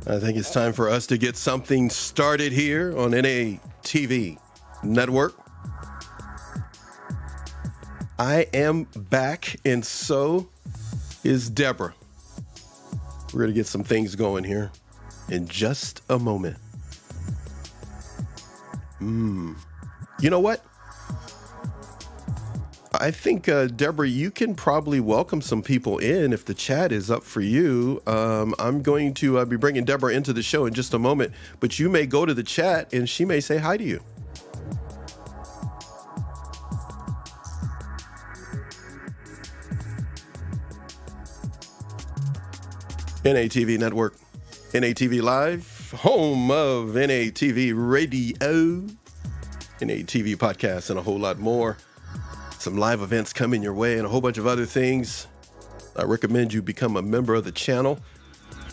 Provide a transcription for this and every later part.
I think it's time for us to get something started here on NATV Network. I am back, and so is Deborah. We're going to get some things going here in just a moment. You know what? I think, Deborah, you can probably welcome some people in if the chat is up for you. I'm going to be bringing Deborah into the show in just a moment, but you may go to the chat and she may say hi to you. NATV Network, NATV Live, home of NATV Radio, NATV Podcasts, and a whole lot more. Some live events coming your way and a whole bunch of other things. I recommend you become a member of the channel.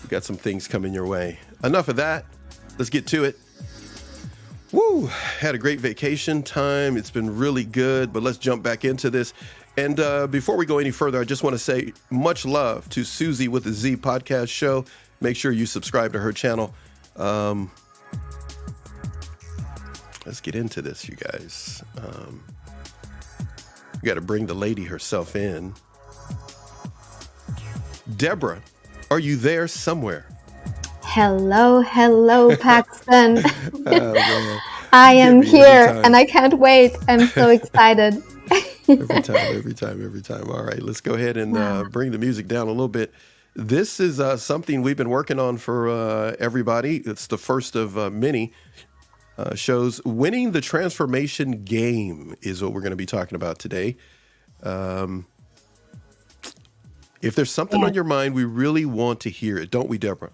We got some things coming your way. Enough of that. Let's get to it. Woo! Had a great vacation time. It's been really good, but let's jump back into this. And before we go any further, I just want to say much love to Susie with the Z podcast show. Make sure you subscribe to her channel. Let's get into this, you guys. We got to bring the lady herself in. Deborah, are you there somewhere? Hello, Paxton. Oh, I am here and I can't wait. I'm so excited. Every time. All right, let's go ahead and bring the music down a little bit. This is something we've been working on for everybody. It's the first of many shows. Winning the transformation game is what we're going to be talking about today. If there's something on your mind, we really want to hear it, don't we, Deborah?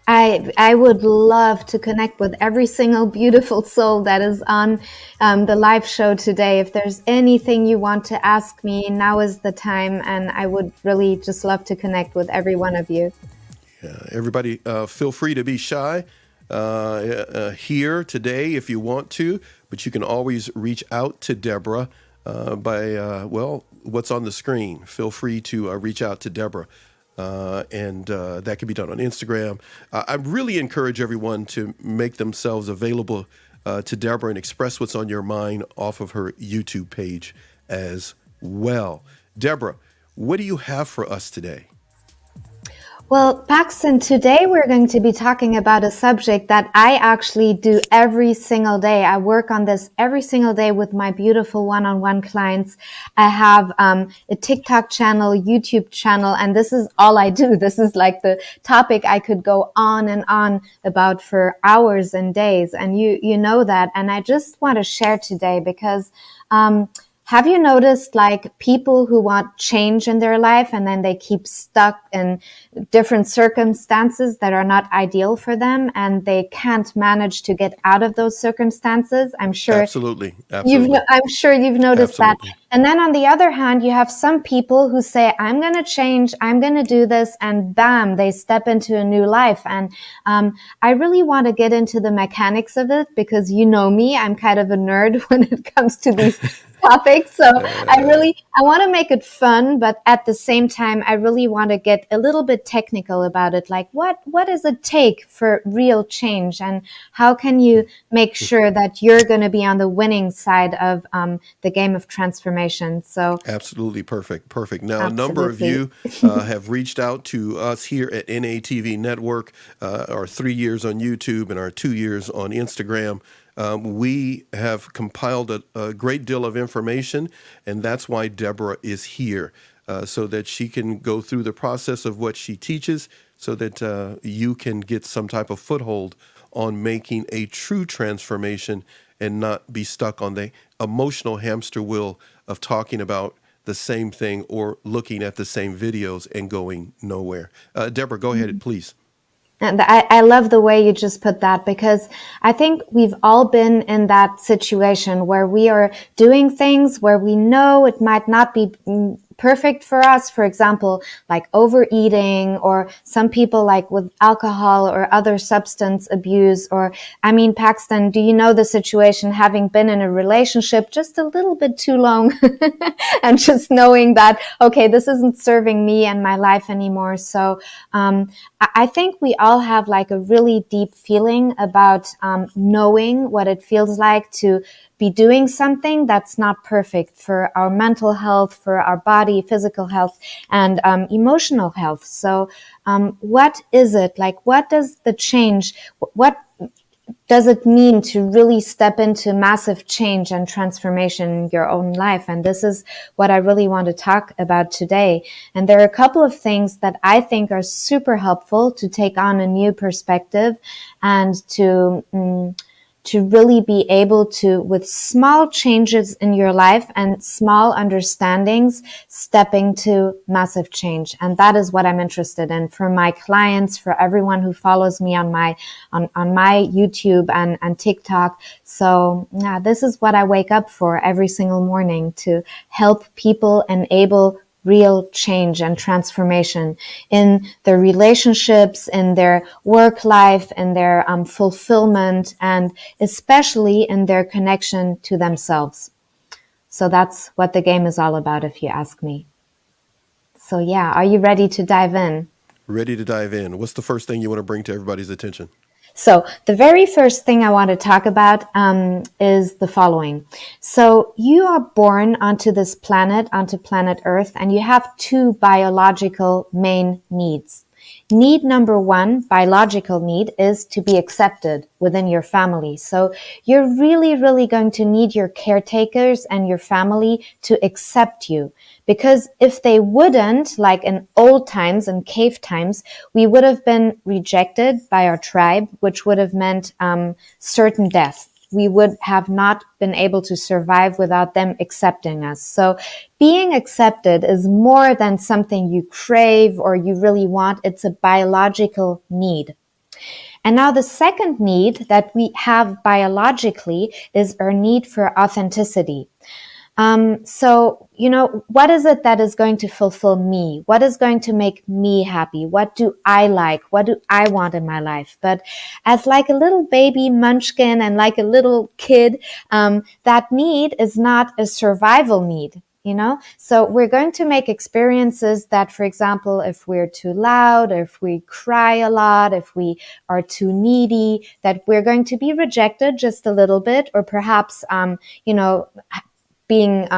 I would love to connect with every single beautiful soul that is on the live show today. If there's anything you want to ask me, now is the time, and I would really just love to connect with every one of you. Yeah, everybody, feel free to be shy here today if you want to, but you can always reach out to Deborah by what's on the screen. Feel free to reach out to Deborah. And that can be done on Instagram. I really encourage everyone to make themselves available to Deborah and express what's on your mind off of her YouTube page as well. Deborah, what do you have for us today? Well, Paxton, today we're going to be talking about a subject that I actually do every single day. I work on this every single day with my beautiful one-on-one clients. I have a TikTok channel, YouTube channel, and this is all I do. This is like the topic I could go on and on about for hours and days, and you know that. And I just want to share today because have you noticed like people who want change in their life and then they keep stuck in different circumstances that are not ideal for them and they can't manage to get out of those circumstances? I'm sure Absolutely. I'm sure you've noticed that. And then on the other hand, you have some people who say, I'm going to change, I'm going to do this, and bam, they step into a new life. And I really want to get into the mechanics of it because you know me, I'm kind of a nerd when it comes to these topics. So I want to make it fun, but at the same time, I really want to get a little bit technical about it. Like what does it take for real change? And how can you make sure that you're going to be on the winning side of the game of transformation? So absolutely perfect. Now, a number of you have reached out to us here at NATV Network, our 3 years on YouTube and our 2 years on Instagram. We have compiled a great deal of information, and that's why Deborah is here, so that she can go through the process of what she teaches so that you can get some type of foothold on making a true transformation and not be stuck on the emotional hamster wheel of talking about the same thing or looking at the same videos and going nowhere. Deborah, go ahead, please. And I love the way you just put that, because I think we've all been in that situation where we are doing things where we know it might not be perfect for us. For example, like overeating, or some people like with alcohol or other substance abuse. Or, I mean, Paxton, do you know the situation, having been in a relationship just a little bit too long and just knowing that, okay, this isn't serving me and my life anymore. So, I think we all have like a really deep feeling about knowing what it feels like to be doing something that's not perfect for our mental health, for our body, physical health, and emotional health. So what is it like? What does the change, what does it mean to really step into massive change and transformation in your own life? And this is what I really want to talk about today. And there are a couple of things that I think are super helpful to take on a new perspective and to really be able to, with small changes in your life and small understandings, stepping to massive change. And that is what I'm interested in for my clients, for everyone who follows me on my YouTube and TikTok. So yeah, this is what I wake up for every single morning, to help people enable real change and transformation in their relationships, in their work life, in their fulfillment, and especially in their connection to themselves. So that's what the game is all about, if you ask me. So yeah, are you ready to dive in? Ready to dive in. What's the first thing you want to bring to everybody's attention? So the very first thing I want to talk about is the following. So you are born onto this planet, onto planet Earth, and you have two biological main needs. Need number one, biological need, is to be accepted within your family. So you're really, really going to need your caretakers and your family to accept you. Because if they wouldn't, like in old times, in cave times, we would have been rejected by our tribe, which would have meant certain death. We would have not been able to survive without them accepting us. So being accepted is more than something you crave or you really want. It's a biological need. And now the second need that we have biologically is our need for authenticity. So, what is it that is going to fulfill me? What is going to make me happy? What do I like? What do I want in my life? But as like a little baby munchkin and like a little kid, that need is not a survival need. So we're going to make experiences that, for example, if we're too loud, if we cry a lot, if we are too needy, that we're going to be rejected just a little bit, or perhaps, being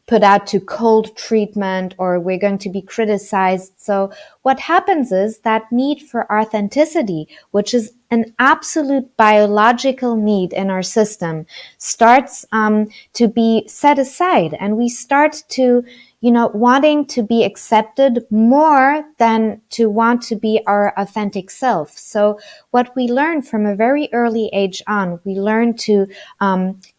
put out to cold treatment, or we're going to be criticized. So what happens is that need for authenticity, which is an absolute biological need in our system, starts to be set aside, and we start to wanting to be accepted more than to want to be our authentic self. So what we learn from a very early age on, we learn to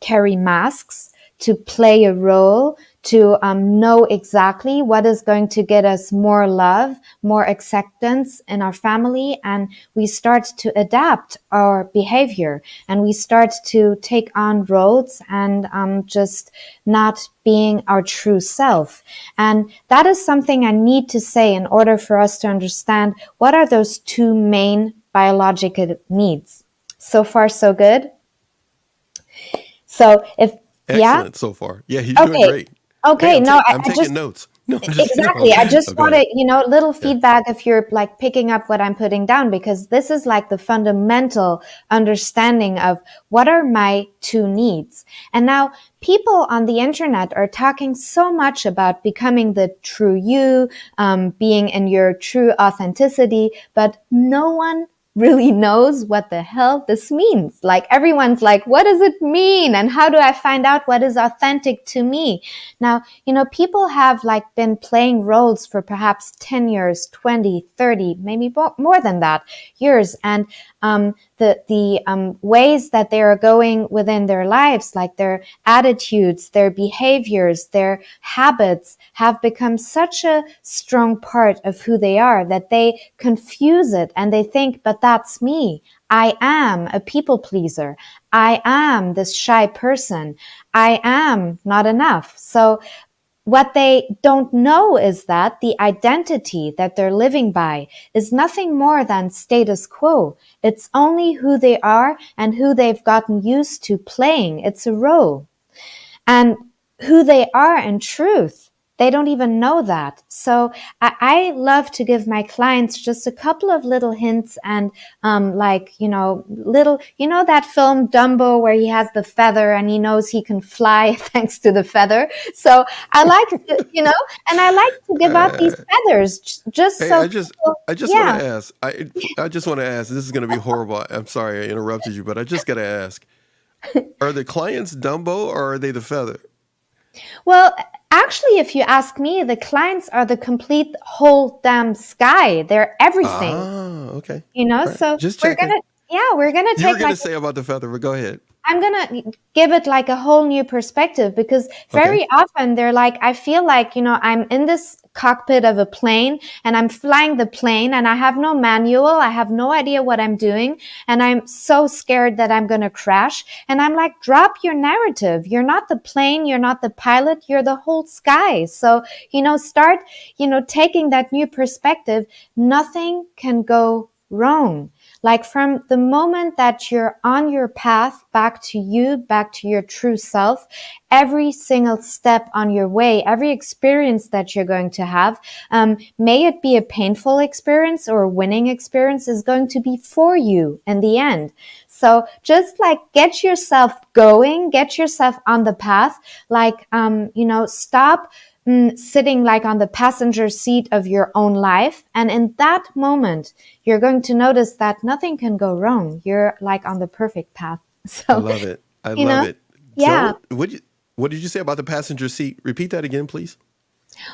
carry masks, to play a role, to know exactly what is going to get us more love, more acceptance in our family. And we start to adapt our behavior, and we start to take on roles and just not being our true self. And that is something I need to say in order for us to understand what are those two main biological needs. So far, so good. So Excellent so far. Yeah, you're doing okay. great. Okay. Hey, No, I'm I taking just, notes. No, I'm just exactly. I just go want ahead. to, little Yeah. feedback if you're like picking up what I'm putting down, because this is like the fundamental understanding of what are my two needs. And now people on the internet are talking so much about becoming the true you, being in your true authenticity, but no one really knows what the hell this means. Like everyone's like, what does it mean? And how do I find out what is authentic to me? Now, people have like been playing roles for perhaps 10 years, 20, 30, maybe more than that years. And the ways that they are going within their lives, like their attitudes, their behaviors, their habits, have become such a strong part of who they are that they confuse it and they think, but that's me. I am a people pleaser. I am this shy person. I am not enough. So what they don't know is that the identity that they're living by is nothing more than status quo. It's only who they are and who they've gotten used to playing. It's a role. And who they are in truth, they don't even know that. So I love to give my clients just a couple of little hints and that film Dumbo where he has the feather and he knows he can fly thanks to the feather. So I like to, and I like to give out these feathers just Hey, so I just people, I just want to ask. I just want to ask. This is going to be horrible. I'm sorry I interrupted you, but I just got to ask. Are the clients Dumbo or are they the feather? Well, actually, if you ask me, the clients are the complete whole damn sky. They're everything, Ah, okay. All right. So Just we're checking. gonna You were take going to like say about the feather, but go ahead. I'm gonna give it like a whole new perspective because Okay. very often they're like, I feel like, I'm in this cockpit of a plane and I'm flying the plane and I have no manual. I have no idea what I'm doing. And I'm so scared that I'm going to crash. And I'm like, drop your narrative. You're not the plane. You're not the pilot. You're the whole sky. So, start, taking that new perspective. Nothing can go wrong. Like from the moment that you're on your path back to you, back to your true self, every single step on your way, every experience that you're going to have, may it be a painful experience or a winning experience, is going to be for you in the end. So just like get yourself going, get yourself on the path, like, stop sitting like on the passenger seat of your own life. And in that moment, you're going to notice that nothing can go wrong. You're like on the perfect path. I So, love it. I love it. yeah. So, what did you say about the passenger seat? Repeat that again, please.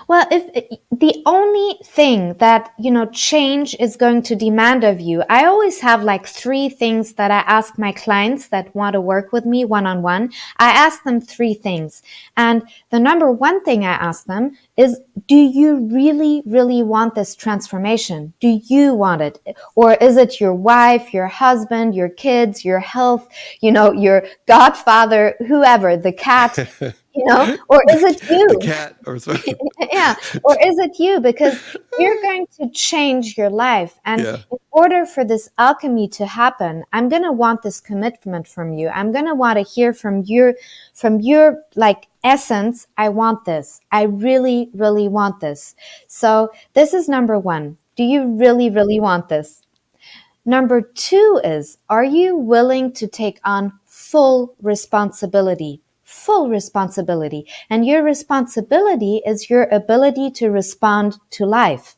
Well, if the only thing that, change is going to demand of you, I always have like 3 things that I ask my clients that want to work with me one-on-one. I ask them 3 things. And the number 1 thing I ask them is, do you really, really want this transformation? Do you want it? Or is it your wife, your husband, your kids, your health, your godfather, whoever, the cat, or is it you? The cat or something. Yeah. Or is it you? Because you're going to change your life. And Yeah. in order for this alchemy to happen, I'm going to want this commitment from you. I'm going to want to hear from your like essence. I want this. I really, really want this. So this is number 1. Do you really, really want this? Number 2 is, are you willing to take on full responsibility? Full responsibility. And your responsibility is your ability to respond to life.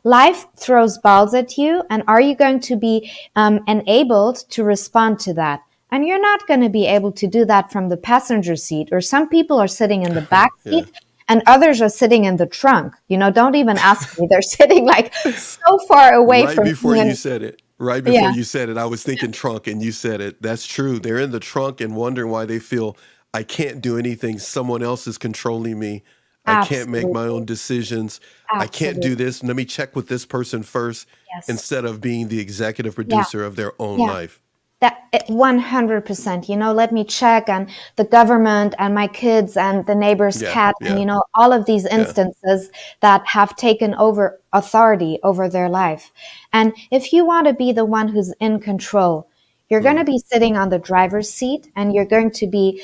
Life throws balls at you, and are you going to be enabled to respond to that? And you're not going to be able to do that from the passenger seat, or some people are sitting in the back seat. Yeah. And others are sitting in the trunk. Don't even ask me. They're sitting like so far away Right from before me. you said it. Right before you said it, I was thinking trunk and you said it. That's true. They're in the trunk and wondering why they feel I can't do anything. Someone else is controlling me. I can't make my own Absolutely. decisions. I can't Absolutely. do this. Let me check with this person first Yes. instead of being the executive Yeah. producer of their own Yeah. life. That 100%, let me check on the government and my kids and the neighbor's Yeah. cat and, Yeah. all of these Yeah. instances that have taken over authority over their life. And if you want to be the one who's in control, you're going to Mm. be sitting on the driver's seat and you're going to be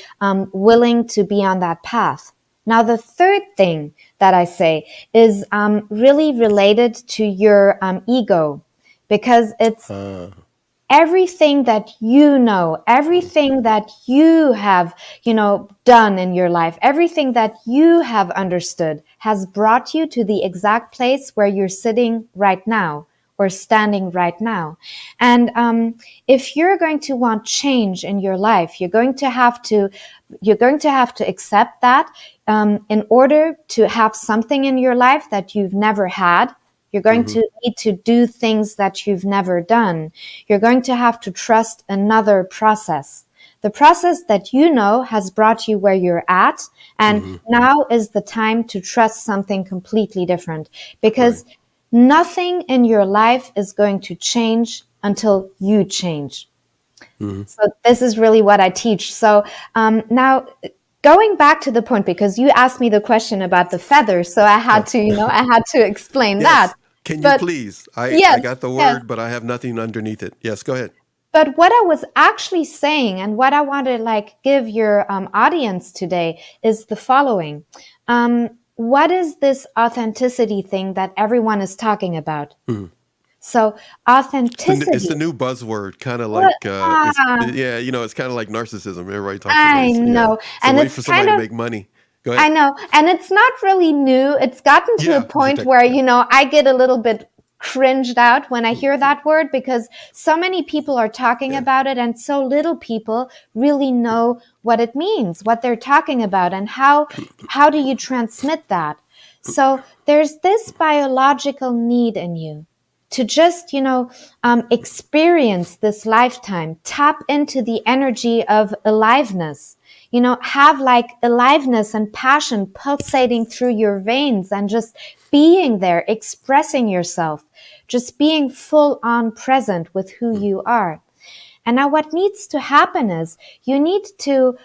willing to be on that path. Now, the third thing that I say is really related to your ego, because it's Uh, everything that everything that you have, done in your life, everything that you have understood has brought you to the exact place where you're sitting right now or standing right now. And if you're going to want change in your life, you're going to have to accept that in order to have something in your life that you've never had. You're going to need to do things that you've never done. You're going to have to trust another process. The process that you know has brought you where you're at, and now is the time to trust something completely different, because nothing in your life is going to change until you change. So this is really what I teach. So now going back to the point, because you asked me the question about the feathers, so I had to, I had to explain that. Yes. Can you But please? yes, I got the yes. word, but I have nothing underneath it. Yes, go ahead. But what I was actually saying, and what I want to give your audience today, is the following. What is this authenticity thing that everyone is talking about? So It's authenticity. the new buzzword, kind of What? like yeah, it's kind of like narcissism. Everybody talks about I it. Yeah, know. it's a And way it's for somebody kind to of, make money. Go I ahead. know. And it's not really new. It's gotten to a Yeah, point where, yeah. I get a little bit cringed out when I hear that word, because so many people are talking Yeah. about it and so little people really know what it means, what they're talking about, and how do you transmit that? So there's this biological need in you to just, experience this lifetime, tap into the energy of aliveness, have like aliveness and passion pulsating through your veins, and just being there, expressing yourself, just being full on present with who you are. And now what needs to happen is you need to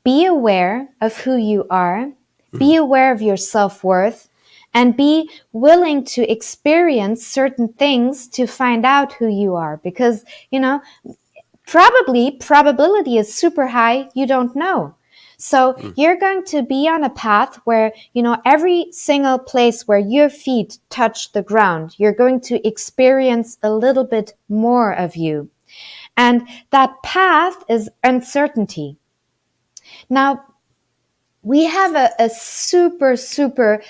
be aware of who you are, be aware of your self-worth, and be willing to experience certain things to find out who you are. Because, probability is super high, you don't know. So you're going to be on a path where, every single place where your feet touch the ground, you're going to experience a little bit more of you. And that path is uncertainty. Now, we have a super, super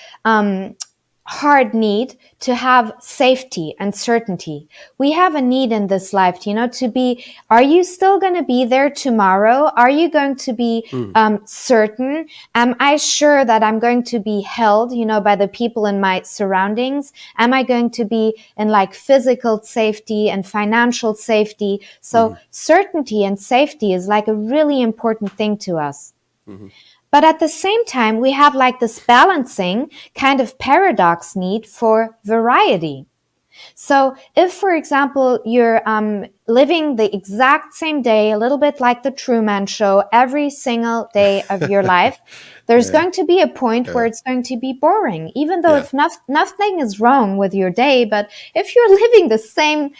hard need to have safety and certainty. We have a need in this life, to be, are you still going to be there tomorrow? Are you going to be certain? Am I sure that I'm going to be held, by the people in my surroundings? Am I going to be in like physical safety and financial safety? So certainty and safety is like a really important thing to us. But at the same time, we have like this balancing kind of paradox need for variety. So if, for example, you're living the exact same day, a little bit like the Truman Show, every single day of your life, there's Yeah. going to be a point where it's going to be boring, even though Yeah. if nothing is wrong with your day. But if you're living the same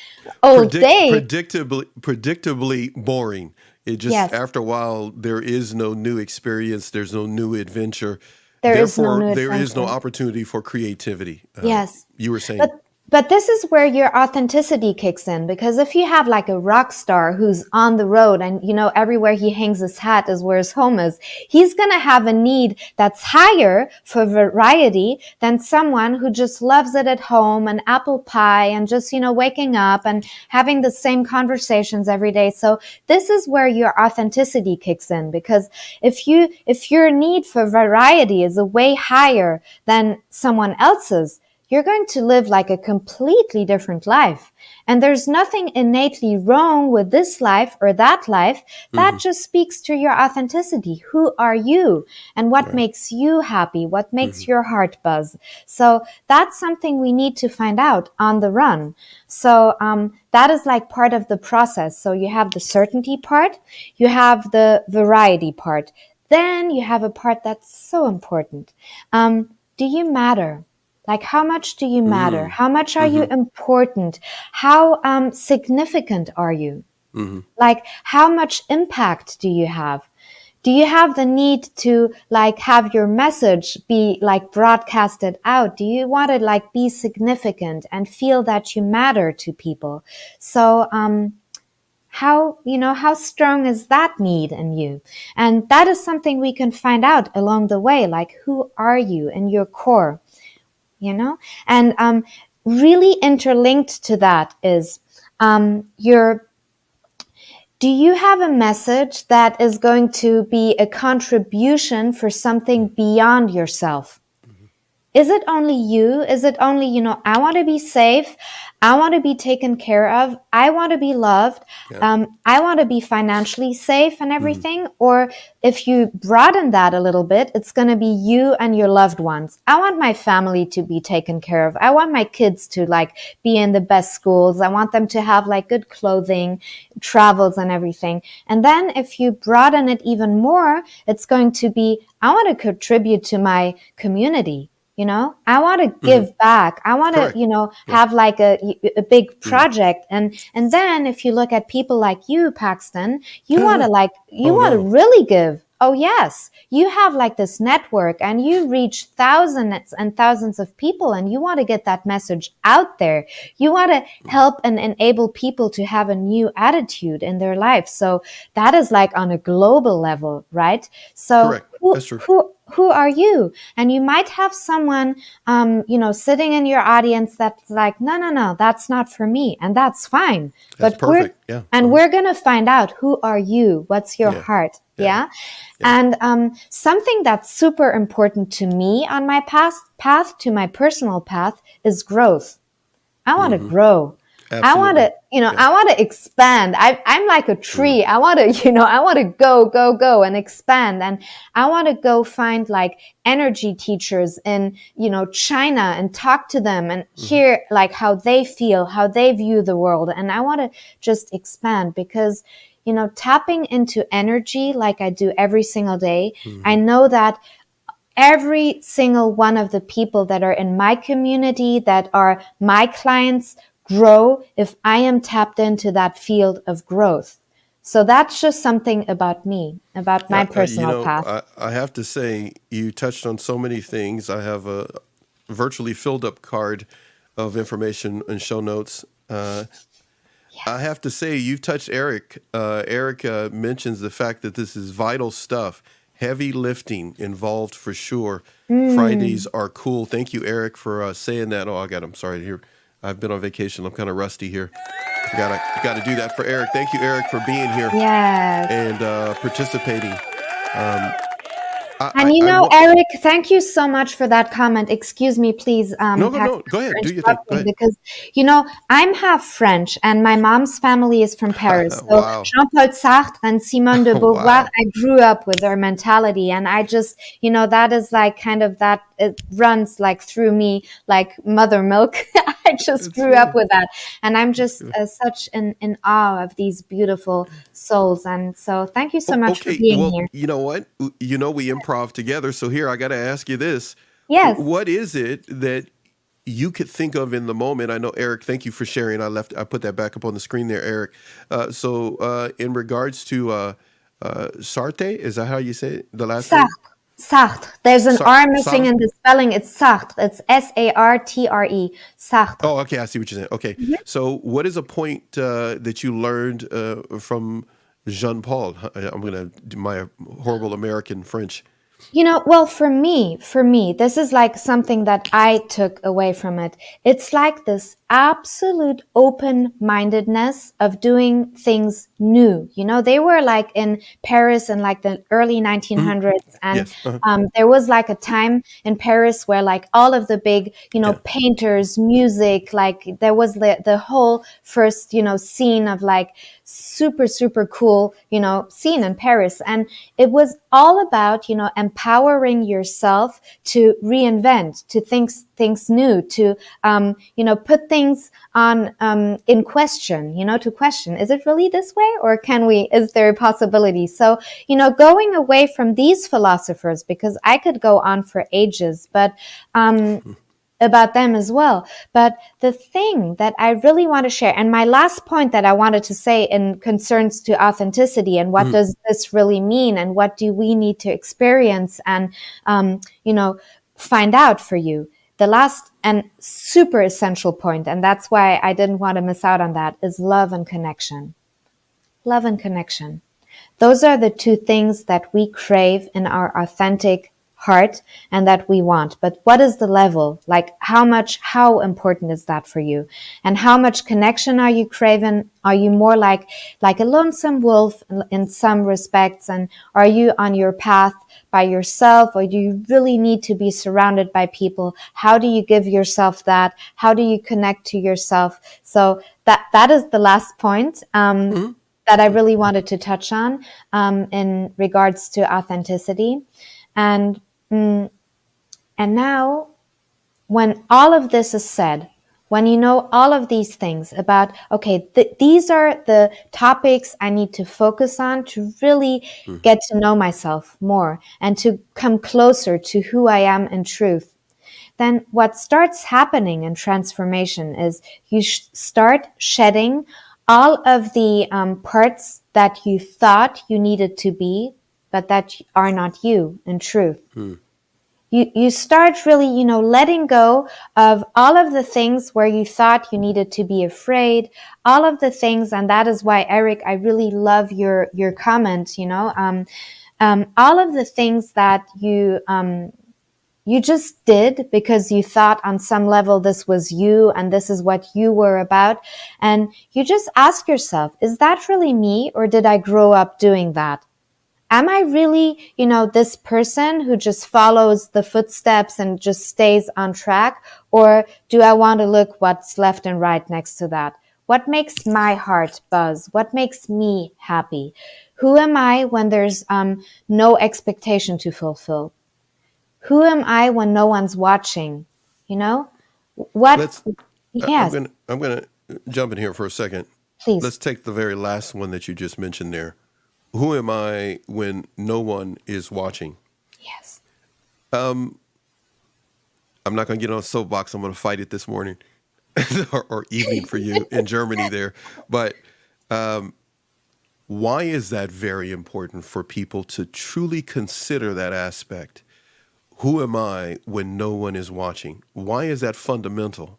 old day, Predictably boring. It just, yes, after a while, there is no new experience. There's no new adventure. there is no Therefore, new there is no adventure. opportunity for creativity. Yes. You were saying. But but this is where your authenticity kicks in, because if you have like a rock star who's on the road and everywhere he hangs his hat is where his home is, he's going to have a need that's higher for variety than someone who just loves it at home and apple pie and just waking up and having the same conversations every day. So this is where your authenticity kicks in, because if your need for variety is a way higher than someone else's, you're going to live like a completely different life. And there's nothing innately wrong with this life or that life. That just speaks to your authenticity. Who are you? And what makes you happy? What makes your heart buzz? So that's something we need to find out on the run. So that is like part of the process. So you have the certainty part, you have the variety part. Then you have a part that's so important. Do you matter? Like, how much do you matter? How much are you important? How significant are you? Like, how much impact do you have? Do you have the need to like have your message be like broadcasted out? Do you want to like be significant and feel that you matter to people? So, how strong is that need in you? And that is something we can find out along the way. Like, who are you in your core? And really interlinked to that is do you have a message that is going to be a contribution for something beyond yourself? is it only you? Is it only, I want to be safe. I want to be taken care of. I want to be loved. Yeah. I want to be financially safe and Mm-hmm. everything. Or if you broaden that a little bit, it's going to be you and your loved ones. I want my family to be taken care of. I want my kids to like be in the best schools. I want them to have like good clothing, travels and everything. And then if you broaden it even more, it's going to be, I want to contribute to my community. I want to give back. I want to, Correct. Yeah. have like a big Mm. project. And then if you look at people like you, Paxton, you want to Oh, want to no. really give. Oh, yes. You have like this network and you reach thousands and thousands of people and you want to get that message out there. You want to help and enable people to have a new attitude in their life. So that is like on a global level, right? So Correct. That's true. who are you? And you might have someone, sitting in your audience that's like, no, that's not for me. And that's fine. That's But perfect. Yeah. we're going to find out, who are you? What's your Yeah. heart? Yeah. Yeah. Yeah. And something that's super important to me on my path to my personal path is growth. I want to grow. I want Absolutely. to, I want to expand. I'm like a tree. I want to, I want to go and expand. And I want to go find like energy teachers in, China and talk to them and hear like how they feel, how they view the world. And I want to just expand because, tapping into energy like I do every single day, I know that every single one of the people that are in my community, that are my clients, grow if I am tapped into that field of growth. So that's just something about me, about my personal path. I have to say, you touched on so many things. I have a virtually filled up card of information and show notes. I have to say, you've touched Eric. Eric mentions the fact that this is vital stuff, heavy lifting involved for sure. Fridays are cool. Thank you, Eric, for saying that. I'm sorry here. I've been on vacation. I'm kind of rusty here. Got to do that for Eric. Thank you, Eric, for being here Yes. and participating. And Eric, thank you so much for that comment. Excuse me, please. No, Paxton, go ahead. for Do your thing. Go interrupting, ahead. because, I'm half French and my mom's family is from Paris. So Wow. Jean-Paul Sartre and Simone de Beauvoir, Wow. I grew up with their mentality. And I just, that is like kind of that, it runs like through me like mother milk. I just grew up with that. And I'm just such in awe of these beautiful souls. And so thank you so much for Okay, being well, here. you know what? We improv together. So here, I got to ask you this. Yes. What is it that you could think of in the moment? I know, Eric, thank you for sharing. I put that back up on the screen there, Eric. So in regards to Sartre, is that how you say it? The last name? Sartre. There's an R missing Sartre? in the spelling. It's Sartre. It's Sartre. Sartre. Oh, okay. I see what you're saying. Okay. So what is a point that you learned from Jean Paul? I'm going to do my horrible American French. Well, for me, this is like something that I took away from it. It's like this absolute open-mindedness of doing things new. They were like in Paris in like the early 1900s. And Yes. there was like a time in Paris where like all of the big, painters, music, like there was the whole first, scene of like super, super cool, scene in Paris. And it was all about, empowering yourself to reinvent, to think things new, to, put things on, in question, to question, is it really this way? Or is there a possibility? So, going away from these philosophers, because I could go on for ages, but, about them as well. But the thing that I really want to share, and my last point that I wanted to say in concerns to authenticity and what does this really mean and what do we need to experience and, find out for you. The last and super essential point, and that's why I didn't want to miss out on that, is love and connection. Love and connection. Those are the two things that we crave in our authentic heart and that we want. But what is the level? Like how important is that for you? And how much connection are you craving? Are you more like a lonesome wolf in some respects? And are you on your path by yourself, or do you really need to be surrounded by people? How do you give yourself that? How do you connect to yourself? So that is the last point that I really wanted to touch on in regards to authenticity. And and now, when all of this is said, when you know all of these things about, okay, these are the topics I need to focus on to really get to know myself more and to come closer to who I am in truth, then what starts happening in transformation is you start shedding all of the parts that you thought you needed to be, but that are not you in truth. You start really, letting go of all of the things where you thought you needed to be afraid, all of the things, and that is why, Eric, I really love your comment, all of the things that you just did because you thought on some level this was you and this is what you were about. And you just ask yourself, is that really me, or did I grow up doing that? Am I really, this person who just follows the footsteps and just stays on track? Or do I want to look what's left and right next to that? What makes my heart buzz? What makes me happy? Who am I when there's no expectation to fulfill? Who am I when no one's watching? What? Let's. Yes, I'm gonna jump in here for a second. please. Let's take the very last one that you just mentioned there. Who am I when no one is watching? Yes. I'm not going to get on a soapbox. I'm going to fight it this morning or evening for you in Germany there. But why is that very important for people to truly consider that aspect? Who am I when no one is watching? Why is that fundamental?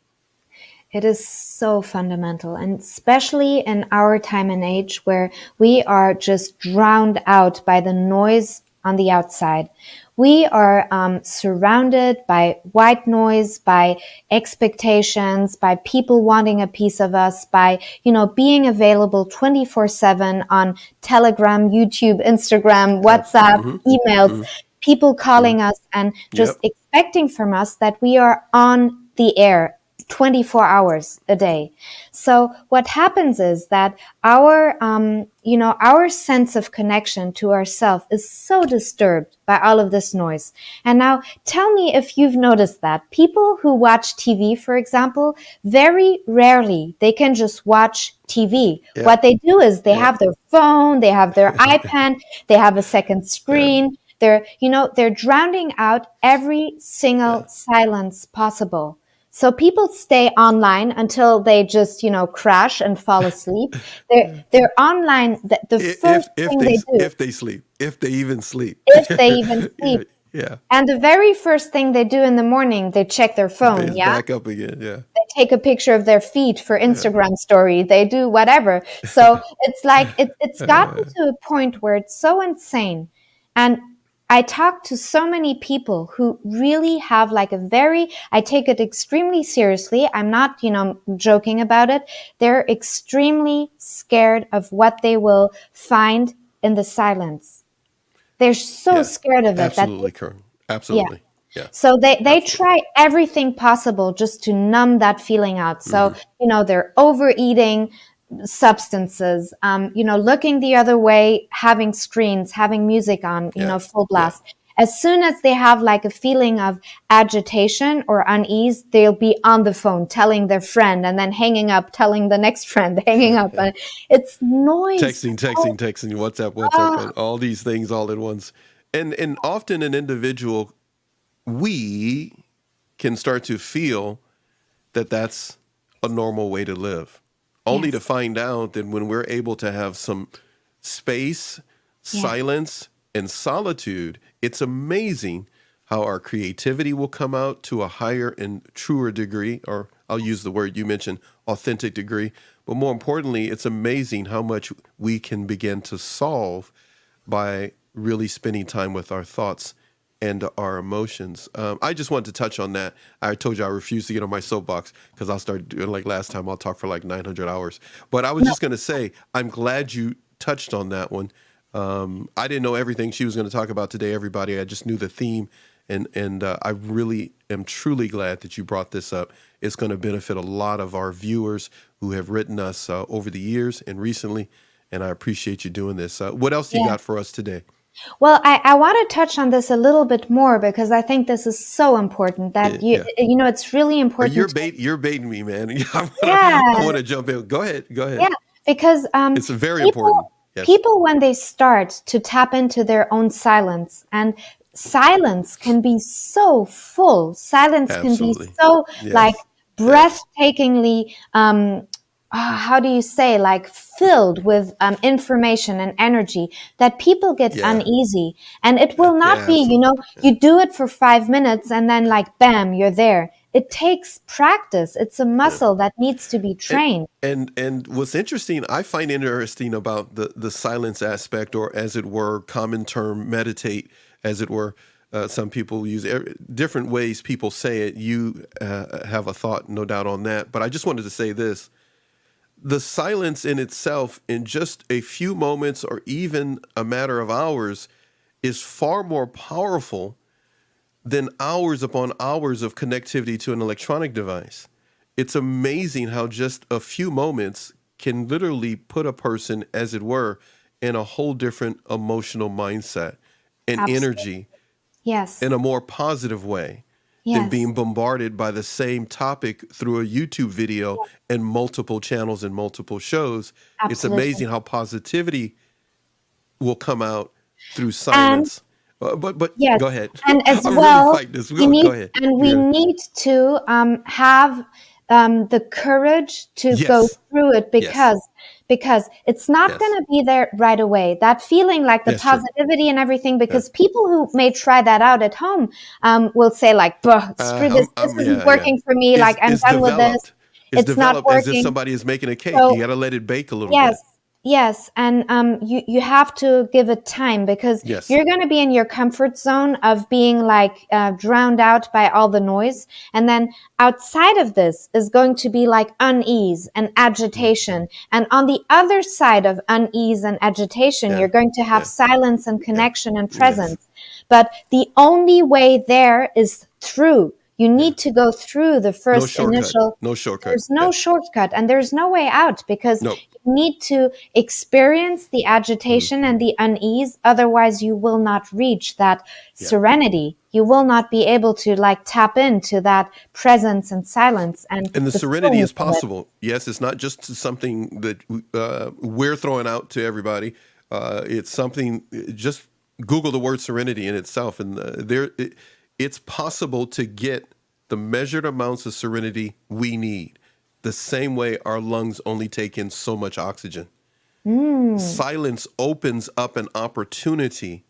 It is so fundamental, and especially in our time and age where we are just drowned out by the noise on the outside. We are surrounded by white noise, by expectations, by people wanting a piece of us, by, being available 24/7 on Telegram, YouTube, Instagram, WhatsApp, emails, people calling us and just Yep. expecting from us that we are on the air 24 hours a day. So what happens is that our sense of connection to ourselves is so disturbed by all of this noise. And now tell me if you've noticed that people who watch TV, for example, very rarely they can just watch TV. Yeah. What they do is they Yeah. have their phone, they have their iPad, they have a second screen. They're drowning out every single silence possible. So people stay online until they just, crash and fall asleep. They're online. The first thing they do, if they sleep, if they even sleep, if they even sleep, yeah, and the very first thing they do in the morning, they check their phone. it's Yeah, back up again. Yeah, they take a picture of their feet for Instagram story. They do whatever. So it's like it's gotten to a point where it's so insane. And I talk to so many people who really have like I take it extremely seriously. I'm not, joking about it. They're extremely scared of what they will find in the silence. They're so scared of it absolutely, Karen. Absolutely. Yeah. So they try everything possible just to numb that feeling out. So, they're overeating substances, looking the other way, having screens, having music on, full blast. As soon as they have like a feeling of agitation or unease, they'll be on the phone telling their friend and then hanging up, telling the next friend, hanging up. It's noise. Texting, WhatsApp, and all these things all at once. And often an individual, we can start to feel that that's a normal way to live. Only to find out that when we're able to have some space, silence, and solitude, it's amazing how our creativity will come out to a higher and truer degree, or I'll use the word you mentioned, authentic degree. But more importantly, it's amazing how much we can begin to solve by really spending time with our thoughts and our emotions. I just wanted to touch on that. I told you I refuse to get on my soapbox because I'll start doing like last time. I'll talk for like 900 hours. But I was just going to say, I'm glad you touched on that one I didn't know everything she was going to talk about today, everybody. I just knew the theme, and I really am truly glad that you brought this up. It's going to benefit a lot of our viewers who have written us over the years and recently, and I appreciate you doing this. What else you Yeah. got for us today? Well, I want to touch on this a little bit more because I think this is so important that Yeah. it's really important. You're baiting me, man. Yeah, I want to jump in. Go ahead. Go ahead. yeah, because It's very important. people Yes. people when they start to tap into their own silence, and silence can be so full. Silence can be Absolutely. so like Yes. Yes. breathtakingly how do you say, like filled with information and energy that people get Yeah. uneasy, and it will not Yeah. be, Absolutely. you do it for 5 minutes and then like bam, you're there. It takes practice. It's a Yeah. muscle that needs to be And trained. and what's interesting, I find interesting about the silence aspect, or as it were, common term meditate, as it were. Some people use different ways people say it. You have a thought, no doubt on that. But I just wanted to say this: the silence in itself, in just a few moments or even a matter of hours, is far more powerful than hours upon hours of connectivity to an electronic device. It's amazing how just a few moments can literally put a person, as it were, in a whole different emotional mindset and Absolutely. energy Yes. in a more positive way than Yes. being bombarded by the same topic through a YouTube video and multiple channels and multiple shows. It's Absolutely. amazing how positivity will come out through And silence. But yes, go ahead. and as I'm really well, fighting this. Go ahead. we Yeah. need to have the courage to go Yes. through it, Yes. because it's not going Yes. to be there right away. That feeling, like the That's true. positivity and everything, Yeah. because people who may try that out at home will say like, "Bruh, screw this. This isn't Yeah, yeah. working for me. Like, I'm It's done with this. developed. It's It's not developed as if working." somebody is making a cake. You So got to let it bake a little yes, bit. yes, and you have to give it time, because Yes. you're going to be in your comfort zone of being like drowned out by all the noise, and then outside of this is going to be like unease and Mm. agitation, and on the other side of unease and agitation, Yeah. you're going to have Yeah. silence and Yeah. connection and Yes. presence. But the only way there is through. You Yeah. need to go through the No first shortcut. initial. No shortcut. There's no Yeah. shortcut, and there's no way out, because Nope. you need to experience the Mhm. agitation and the unease. Otherwise, you will not reach that Yeah. serenity. You will not be able to like tap into that presence and silence and And the the serenity fullness is of it. possible. Yes, it's not just something that we're throwing out to everybody. It's something. Just Google the word serenity in itself, and it's possible to get the measured amounts of serenity we need. The same way our lungs only take in so much oxygen. Mm, Silence opens up an opportunity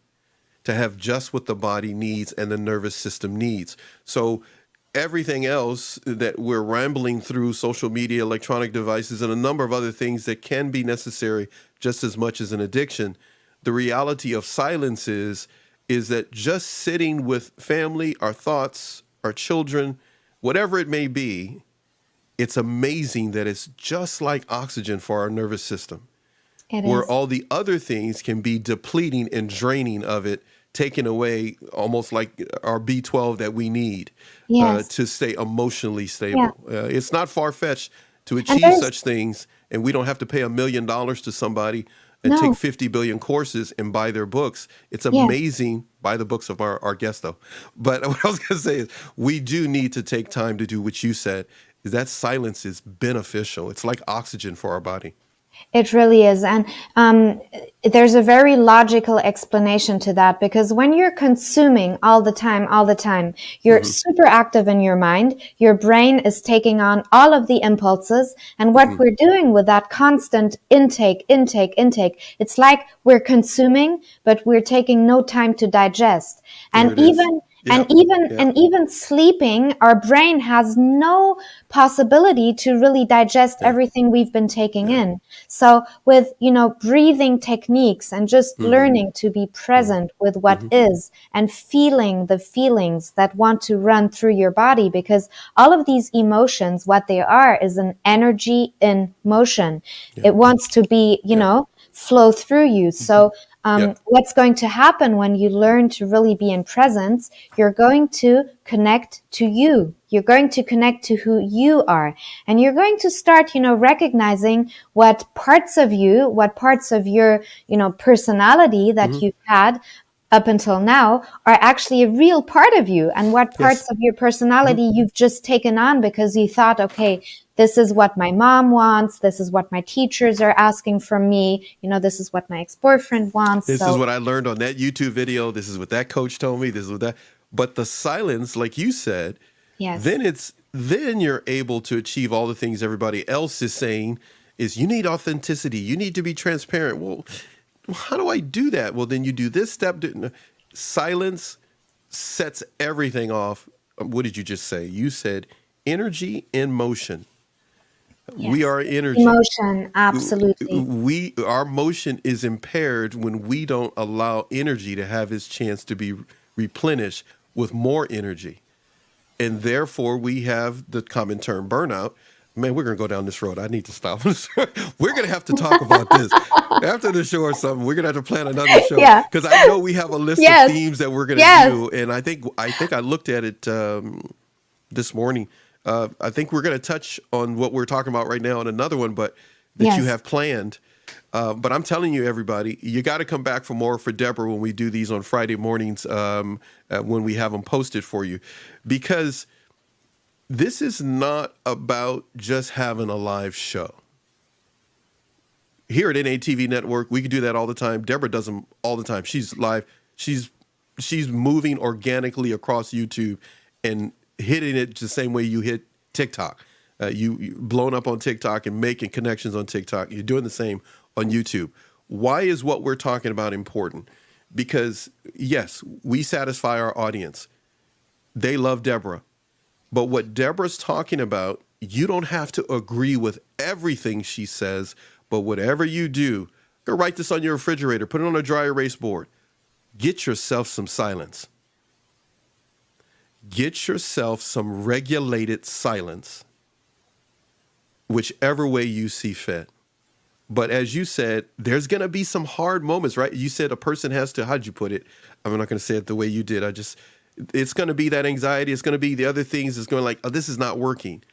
to have just what the body needs and the nervous system needs. So everything else that we're rambling through, social media, electronic devices, and a number of other things that can be necessary just as much as an addiction, the reality of silence is that just sitting with family, our thoughts, our children, whatever it may be, it's amazing that it's just like oxygen for our nervous system, it where is. all the other things can be depleting and draining of it, taken away, almost like our B12 that we need Yes. to stay emotionally Yeah. stable. It's not far fetched to And achieve there's such things, and we don't have to pay $1 million to somebody and take no. 50 billion courses and buy their books. It's Yes. amazing. Buy the books of our guest, though. But what I was going to say is we do need to take time to do what you said, is that silence is beneficial. It's like oxygen for our body. It really is. And there's a very logical explanation to that, because when you're consuming all the time, you're Hmm. super active in your mind. Your brain is taking on all of the impulses. And what Hmm. we're doing with that constant intake, it's like we're consuming, but we're taking no time to digest. There And it is. Yep. Yep. even sleeping, our brain has no possibility to really digest Yeah. everything we've been taking Yeah. in. So with, breathing techniques and just Hmm. learning to be Hmm. present with what Hmm. is, and feeling the feelings that want to run through your body, because all of these emotions, what they are is an energy in motion. Yeah. It wants to be, Yeah. flow through you. Hmm. So Yeah. What's going to happen when you learn to really be in presence? You're going to connect to you. You're going to connect to who you are. And you're going to start, recognizing what parts of you, what parts of your, personality that you've had up until now are actually a real part of you, and what Yes. parts of your personality you've just taken on because you thought, okay, this is what my mom wants, this is what my teachers are asking from me, this is what my ex-boyfriend wants. This is So what I learned on that YouTube video. This is what that coach told me. This is what that. But the silence, like you said, yes, then you're able to achieve all the things everybody else is saying is you need authenticity. You need to be transparent. Well, how do I do that? Well, then you do this step. Silence sets everything off. What did you just say? You said energy in motion. We yes, are energy. emotion, absolutely. Our motion is impaired when we don't allow energy to have its chance to be replenished with more energy. And therefore we have the common term burnout. Man, we're going to go down this road. I need to stop. We're going to have to talk about this after the show or something. We're going to have to plan another show Yeah. because I know we have a list of Yes. themes that we're going to Yes. do. And I think I looked at it this morning. I think we're going to touch on what we're talking about right now on another one, but that you Yes. have planned. But I'm telling you, everybody, you got to come back for more for Deborah when we do these on Friday mornings when we have them posted for you, because this is not about just having a live show. Here at NATV Network, we can do that all the time. Deborah does them all the time. She's live. She's moving organically across YouTube and hitting it the same way you hit TikTok. You blown up on TikTok and making connections on TikTok. You're doing the same on YouTube. Why is what we're talking about important? Because yes, we satisfy our audience. They love Deborah. But what Deborah's talking about, you don't have to agree with everything she says, but whatever you do, go write this on your refrigerator, put it on a dry erase board. Get yourself some silence. Get yourself some regulated silence, whichever way you see fit. But as you said, there's going to be some hard moments, right? You said a person has to, how'd you put it? I'm not going to say it the way you did. It's going to be that anxiety. It's going to be the other things. It's going like, oh, this is not working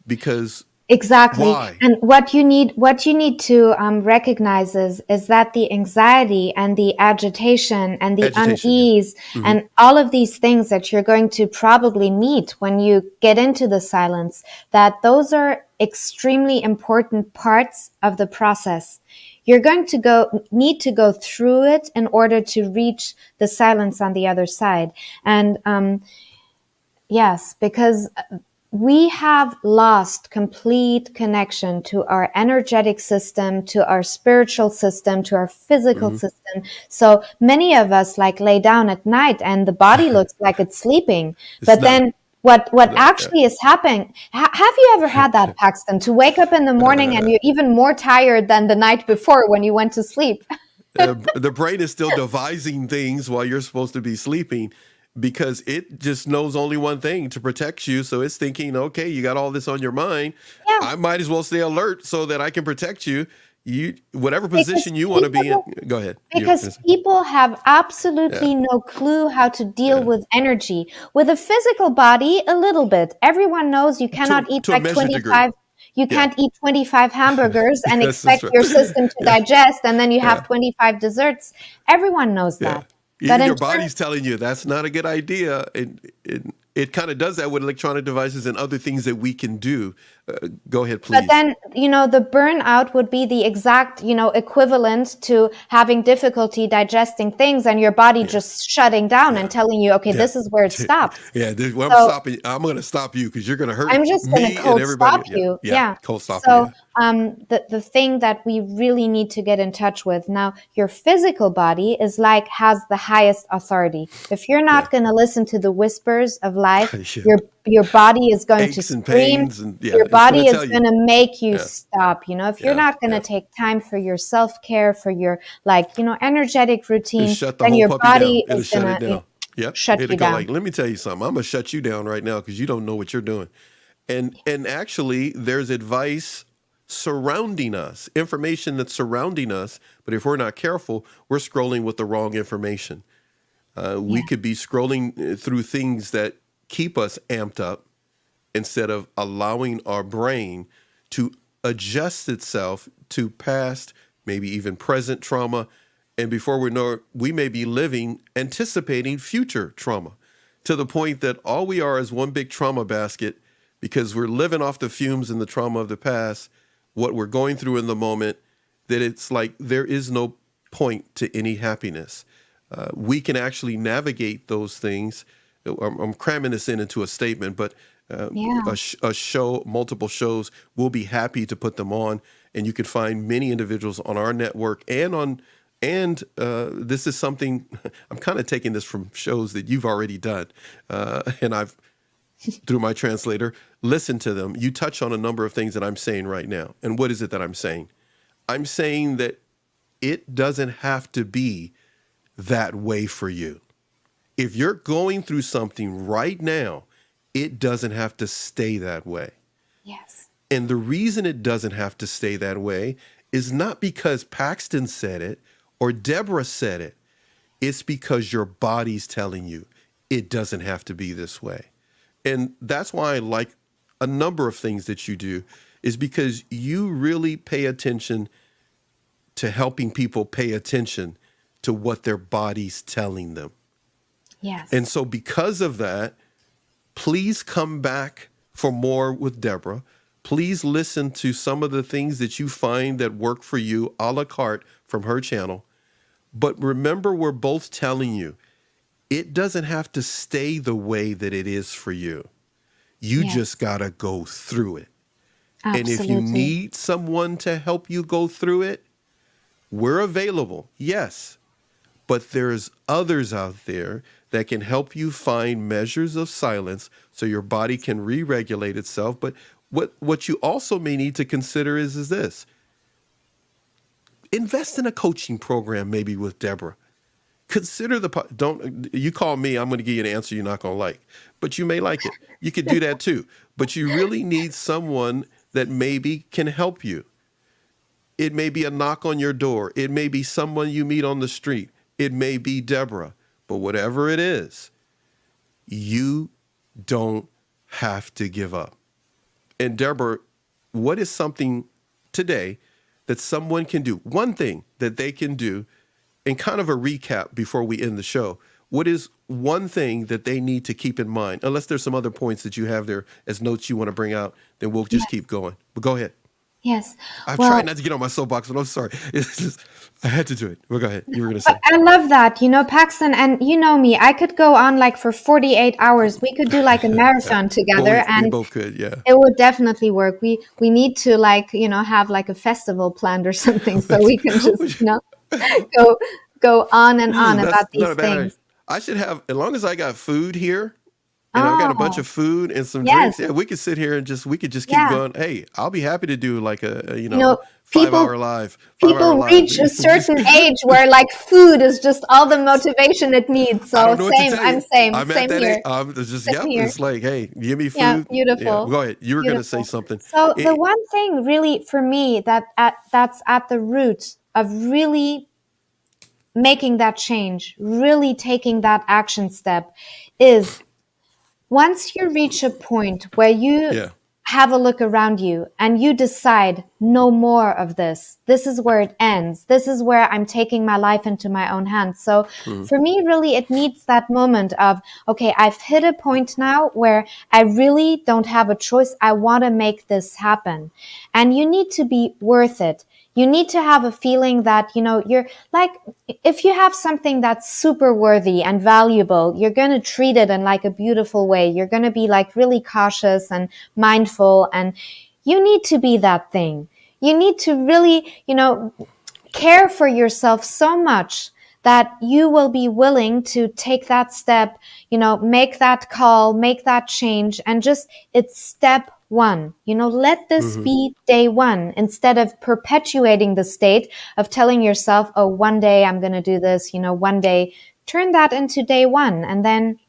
because Exactly. why? And what you need to recognize is that the anxiety and the agitation and the Agitation, yeah. unease and all of these things that you're going to probably meet when you get into the silence, that those are extremely important parts of the process. You're going to need to go through it in order to reach the silence on the other side. And yes, because we have lost complete connection to our energetic system, to our spiritual system, to our physical system. So many of us lay down at night and the body looks like it's sleeping. But then what actually is happening, have you ever had that, Paxton, to wake up in the morning and you're even more tired than the night before when you went to sleep? The brain is still devising things while you're supposed to be sleeping, because it just knows only one thing, to protect you. So it's thinking, okay, you got all this on your mind. Yeah. I might as well stay alert so that I can protect you. Whatever position you want to be in. Go ahead. Because people have absolutely no clue how to deal with energy. With a physical body, a little bit. Everyone knows you cannot eat to a measured 25. You can't eat 25 hamburgers and Yes, expect that's right. your system to digest, and then you have Yeah. 25 desserts. Everyone knows that. Even But your body's telling you that's not a good idea. It kind of does that with electronic devices and other things that we can do. Go ahead, please. But then, the burnout would be the exact, equivalent to having difficulty digesting things and your body just shutting down and telling you, okay, this is where it stops. I'm going to stop you because you're going to hurt I'm just going me to and cold everybody. stop you. Yeah. Cold stop So, you. the thing that we really need to get in touch with now, your physical body has the highest authority. If you're not going to listen to the whispers of life, your body is going Aches to and scream. pains and, Your it's gonna body is tell you. going to make you stop. If you're not going to yeah. take time for your self-care, for your energetic routine, It'll shut the then whole your puppy body down. It'll is shut going it to down. Yep. shut It'll you go down. like, let me tell you something. I'm going to shut you down right now because you don't know what you're doing. And actually, there's advice surrounding us, information that's surrounding us. But if we're not careful, we're scrolling with the wrong information. We Yeah. could be scrolling through things that keep us amped up instead of allowing our brain to adjust itself to past, maybe even present trauma. And before we know it, we may be living, anticipating future trauma to the point that all we are is one big trauma basket because we're living off the fumes and the trauma of the past, what we're going through in the moment, that it's like there is no point to any happiness. We can actually navigate those things. I'm cramming this into a statement, but Yeah. a show, multiple shows, we'll be happy to put them on. And you can find many individuals on our network and this is something, I'm kind of taking this from shows that you've already done. And I've, through my translator, listened to them. You touch on a number of things that I'm saying right now. And what is it that I'm saying? I'm saying that it doesn't have to be that way for you. If you're going through something right now, it doesn't have to stay that way. Yes. And the reason it doesn't have to stay that way is not because Paxton said it or Deborah said it. It's because your body's telling you it doesn't have to be this way. And that's why I like a number of things that you do, is because you really pay attention to helping people pay attention to what their body's telling them. Yes. And so because of that, please come back for more with Deborah. Please listen to some of the things that you find that work for you a la carte from her channel. But remember, we're both telling you, it doesn't have to stay the way that it is for you. You Yes. just got to go through it. Absolutely. And if you need someone to help you go through it, we're available, yes. But there's others out there that can help you find measures of silence so your body can re-regulate itself. But what you also may need to consider is this. Invest in a coaching program, maybe with Deborah. Consider don't you call me, I'm going to give you an answer you're not going to like, but you may like it. You could do that too. But you really need someone that maybe can help you. It may be a knock on your door. It may be someone you meet on the street. It may be Deborah. But whatever it is, you don't have to give up. And Deborah, what is something today that someone can do? One thing that they can do, and kind of a recap before we end the show. What is one thing that they need to keep in mind? Unless there's some other points that you have there as notes you want to bring out, then we'll just keep going. But go ahead. Yes. I've Well, tried not to get on my soapbox, but I'm sorry. It's just, I had to do it. Well, go ahead. You were going to say. I love that, Paxton, and you know me, I could go on like for 48 hours. We could do like a marathon Well, together, we and both could, yeah. it would definitely work. We need to have like a festival planned or something so we can just, go go on and on That's about these not a bad idea. things. I should have, as long as I got food here, and I've got a bunch Oh, of food and some yes. drinks. Yeah, we could sit here and we could just keep Yeah. going. Hey, I'll be happy to do like a People 5 hour live. 5 hour people live. reach a certain age where like food is just all the motivation it needs. I So don't know what to same, tell I'm you. same, I'm at same that here. age. It's just, Same here. it's like, hey, give me Yeah, food. beautiful. Go ahead. You were going to say Beautiful. something. So the It- one thing really for me that's at the root of really making that change, really taking that action step is once you reach a point where you yeah. have a look around you and you decide no more of this. This is where it ends. This is where I'm taking my life into my own hands. So for me, really, it needs that moment of, okay, I've hit a point now where I really don't have a choice. I want to make this happen. And you need to be worth it. You need to have a feeling that, you're like, if you have something that's super worthy and valuable, you're going to treat it in like a beautiful way. You're going to be like really cautious and mindful, and you need to be that thing. You need to really, care for yourself so much that you will be willing to take that step, make that call, make that change, and just it's step one. Let this be day one instead of perpetuating the state of telling yourself, oh, one day I'm going to do this, one day. Turn that into day one. And then,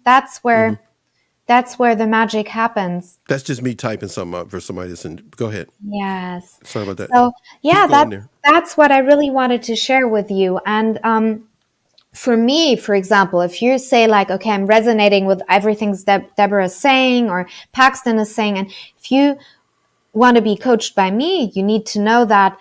that's where That's where the magic happens. That's just me typing something up for somebody to send. Go ahead. Yes. Sorry about that. So yeah, Keep going there. that's what I really wanted to share with you. And for me, for example, if you say like, okay, I'm resonating with everything Deborah is saying or Paxton is saying, and if you want to be coached by me, you need to know that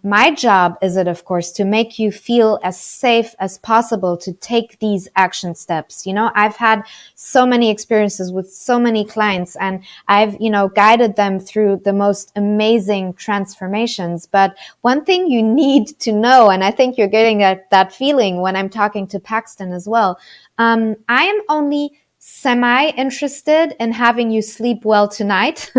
my job is it, of course, to make you feel as safe as possible to take these action steps. I've had so many experiences with so many clients, and I've, guided them through the most amazing transformations. But one thing you need to know, and I think you're getting that feeling when I'm talking to Paxton as well, I am only semi-interested in having you sleep well tonight.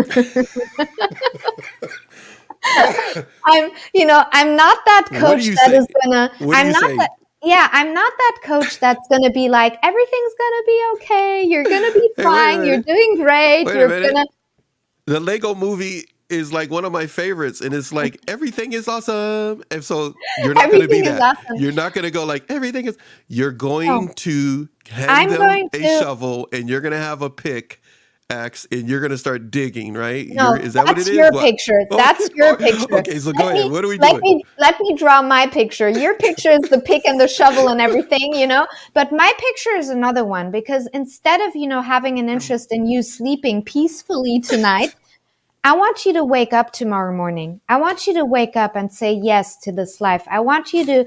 I'm not that coach that is gonna, I'm not that, yeah, I'm not that coach that's gonna be like, everything's gonna be okay, you're gonna be fine, you're doing great, The Lego movie is like one of my favorites, and it's like everything is awesome, and so you're not going to be that. Awesome. You're not going to go like everything is. You're going to hand them a shovel, and you're going to have a pickaxe, and you're going to start digging. Right? No, is that what it is? Your picture. That's your picture. Okay, so go ahead. What are we doing? Let me draw my picture. Your picture is the pick and the shovel and everything, But my picture is another one, because instead of having an interest in you sleeping peacefully tonight, I want you to wake up tomorrow morning. I want you to wake up and say yes to this life. I want you to,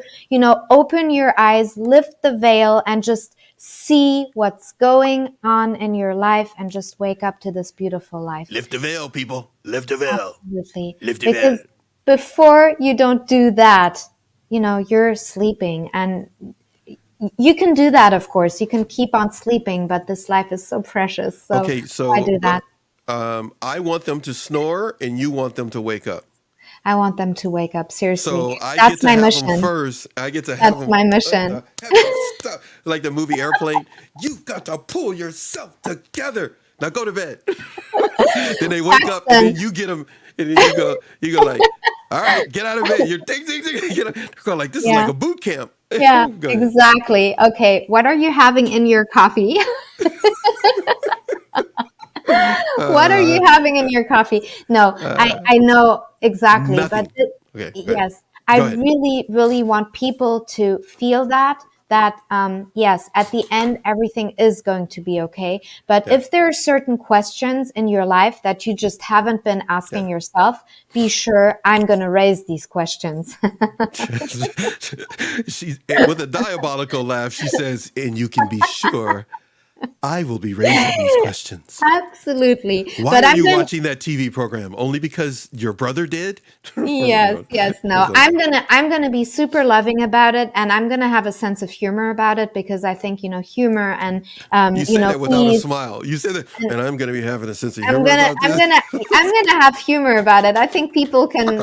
open your eyes, lift the veil, and just see what's going on in your life, and just wake up to this beautiful life. Lift the veil, people. Lift the veil. Absolutely. Lift the veil. Before you don't do that, you're sleeping. And you can do that, of course. You can keep on sleeping, but this life is so precious. So, I do that. I want them to snore, and you want them to wake up. I want them to wake up. Seriously, so that's my mission. Them first. I get to have that's my mission. Like the movie Airplane. You've got to pull yourself together. Now go to bed. Then they wake up, and then you get them, and then you go like, all right, get out of bed. You're ding. Go like this is like a boot camp. Yeah, exactly. Okay, what are you having in your coffee? What are you having in your coffee? No, I know exactly. Nothing. But yes, I really, really want people to feel that yes, at the end, everything is going to be okay. But if there are certain questions in your life that you just haven't been asking yourself, be sure I'm going to raise these questions. With a diabolical laugh, she says, and you can be sure I will be raising these questions. Absolutely. Why are you watching that TV program? Only because your brother did? Yes. No, I'm gonna be super loving about it, and I'm gonna have a sense of humor about it, because I think humor and you say that without a smile. You say that, and I'm gonna be having a sense of humor. I'm gonna have humor about it. I think people can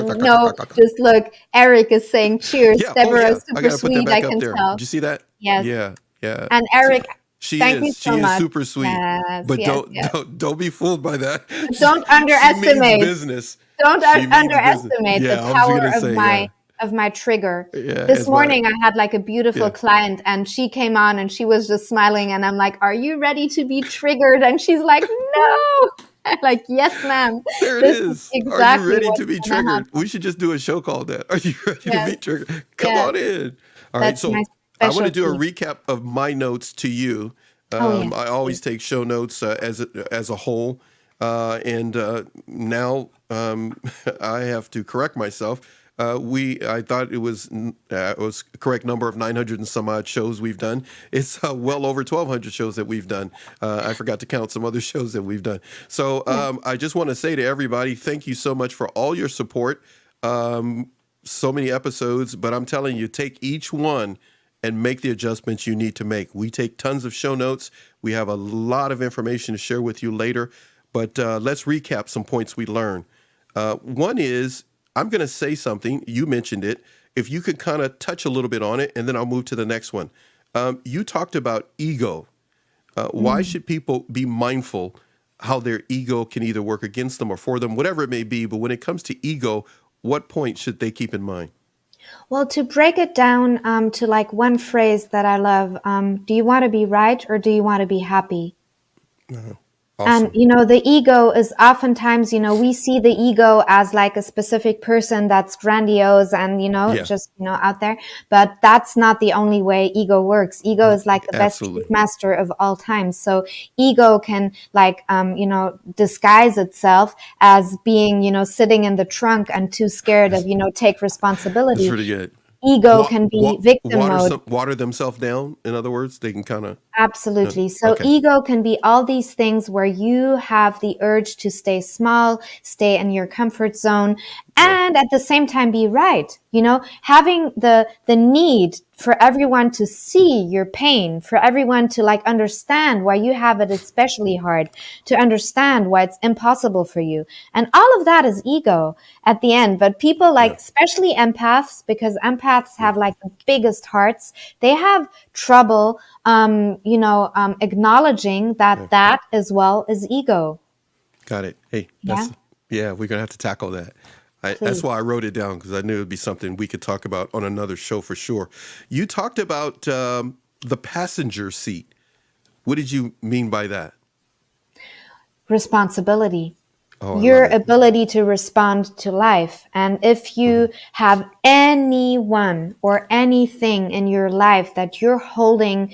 just look. Eric is saying cheers. Yeah. Deborah is super sweet. I can tell. Did you see that? Yes. Yeah. And Eric. Thank you so much. Super sweet, but don't be fooled by that. Don't underestimate business. Don't underestimate the power of my trigger. This morning I had like a beautiful client, and she came on and she was just smiling, and I'm like, "Are you ready to be triggered?" And she's like, "No." I'm like, "Yes, ma'am." There it is. Exactly. Are you ready to be triggered? We should just do a show called that. Are you ready to be triggered? Come on in. All right, so I want to do a recap of my notes to you. I always take show notes as a whole, and now I have to correct myself. I thought it was correct number of 900 and some odd shows we've done. It's well over 1,200 shows that we've done. I forgot to count some other shows that we've done. So I just want to say to everybody, thank you so much for all your support. So many episodes, but I'm telling you, take each one and make the adjustments you need to make. We take tons of show notes. We have a lot of information to share with you later, but let's recap some points we learned. One is, I'm going to say something. You mentioned it. If you could kind of touch a little bit on it, and then I'll move to the next one. You talked about ego. Why should people be mindful how their ego can either work against them or for them, whatever it may be. But when it comes to ego, what point should they keep in mind? Well, to break it down to like one phrase that I love, do you want to be right or do you want to be happy? And, Awesome. the ego is oftentimes, we see the ego as like a specific person that's grandiose and, Yeah. just, out there. But that's not the only way ego works. Ego is like the best Absolutely. master of all time. So ego can like, disguise itself as being, sitting in the trunk and too scared of, take That's responsibility. really good. Ego can be victim mode. Water themselves down. In other words, they can kind of. Absolutely. So Okay. ego can be all these things where you have the urge to stay small, stay in your comfort zone, Yeah. and at the same time be right. Having the need for everyone to see your pain, for everyone to like understand why you have it especially hard, to understand why it's impossible for you. And all of that is ego at the end. But people like, Yeah. especially empaths, because empaths have like the biggest hearts, they have trouble acknowledging Yeah. that as well is ego. Got it. Hey, Yeah, we're gonna have to tackle that. That's please. why I wrote it down because I knew it'd be something we could talk about on another show for sure. You talked about the passenger seat. What did you mean by that? Responsibility. Oh, I Your love it. ability to respond to life. And if you have anyone or anything in your life that you're holding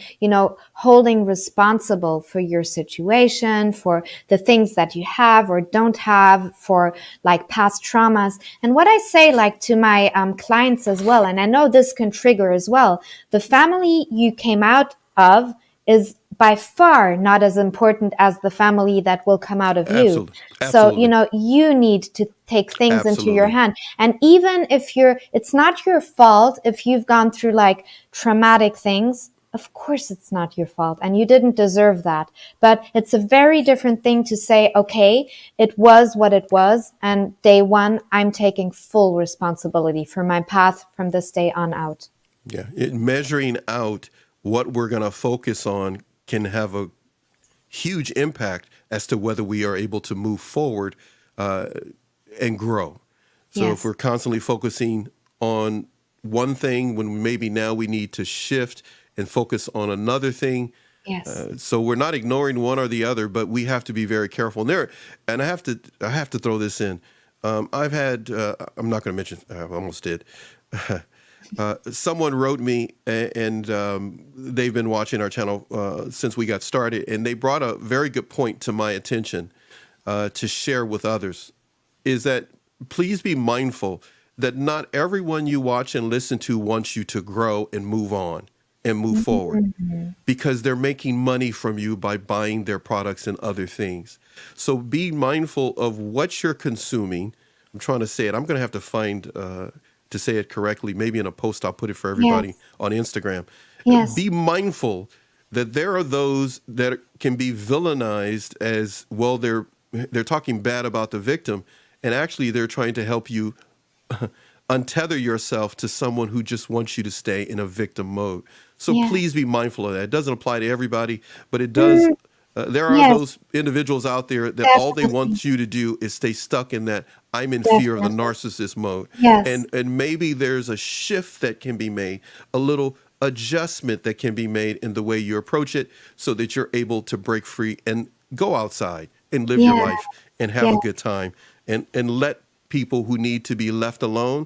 responsible for your situation, for the things that you have or don't have, for like past traumas. And what I say like to my clients as well, and I know this can trigger as well, the family you came out of is by far not as important as the family that will come out of you. Absolutely. So, Absolutely. you need to take things into your Absolutely. hand. And even if it's not your fault if you've gone through like traumatic things, of course it's not your fault and you didn't deserve that. But it's a very different thing to say, okay, it was what it was. And day one, I'm taking full responsibility for my path from this day on out. Yeah. Measuring out what we're gonna focus on can have a huge impact as to whether we are able to move forward uh, and grow. So if Yes. we're constantly focusing on one thing when maybe now we need to shift and focus on another thing, Yes. so we're not ignoring one or the other, but we have to be very careful. And I have to throw this in. I've had I'm not going to mention. I almost did. Someone wrote me, and they've been watching our channel since we got started, and they brought a very good point to my attention to share with others. Is that please be mindful that not everyone you watch and listen to wants you to grow and move on and move forward because they're making money from you by buying their products and other things. So be mindful of what you're consuming. I'm trying to say it. I'm going to have to find to say it correctly. Maybe in a post, I'll put it for everybody Yes. on Instagram. Yes. Be mindful that there are those that can be villainized as well. They're talking bad about the victim, and actually they're trying to help you untether yourself to someone who just wants you to stay in a victim mode. So Yeah. please be mindful of that. It doesn't apply to everybody, but it does. Mm, There are yes, those individuals out there that all they definitely. want you to do is stay stuck in that I'm in fear of the Definitely. narcissist mode. Yes. And maybe there's a shift that can be made, a little adjustment that can be made in the way you approach it so that you're able to break free and go outside and live your Yeah. life and have Yeah. a good time and let people who need to be left alone,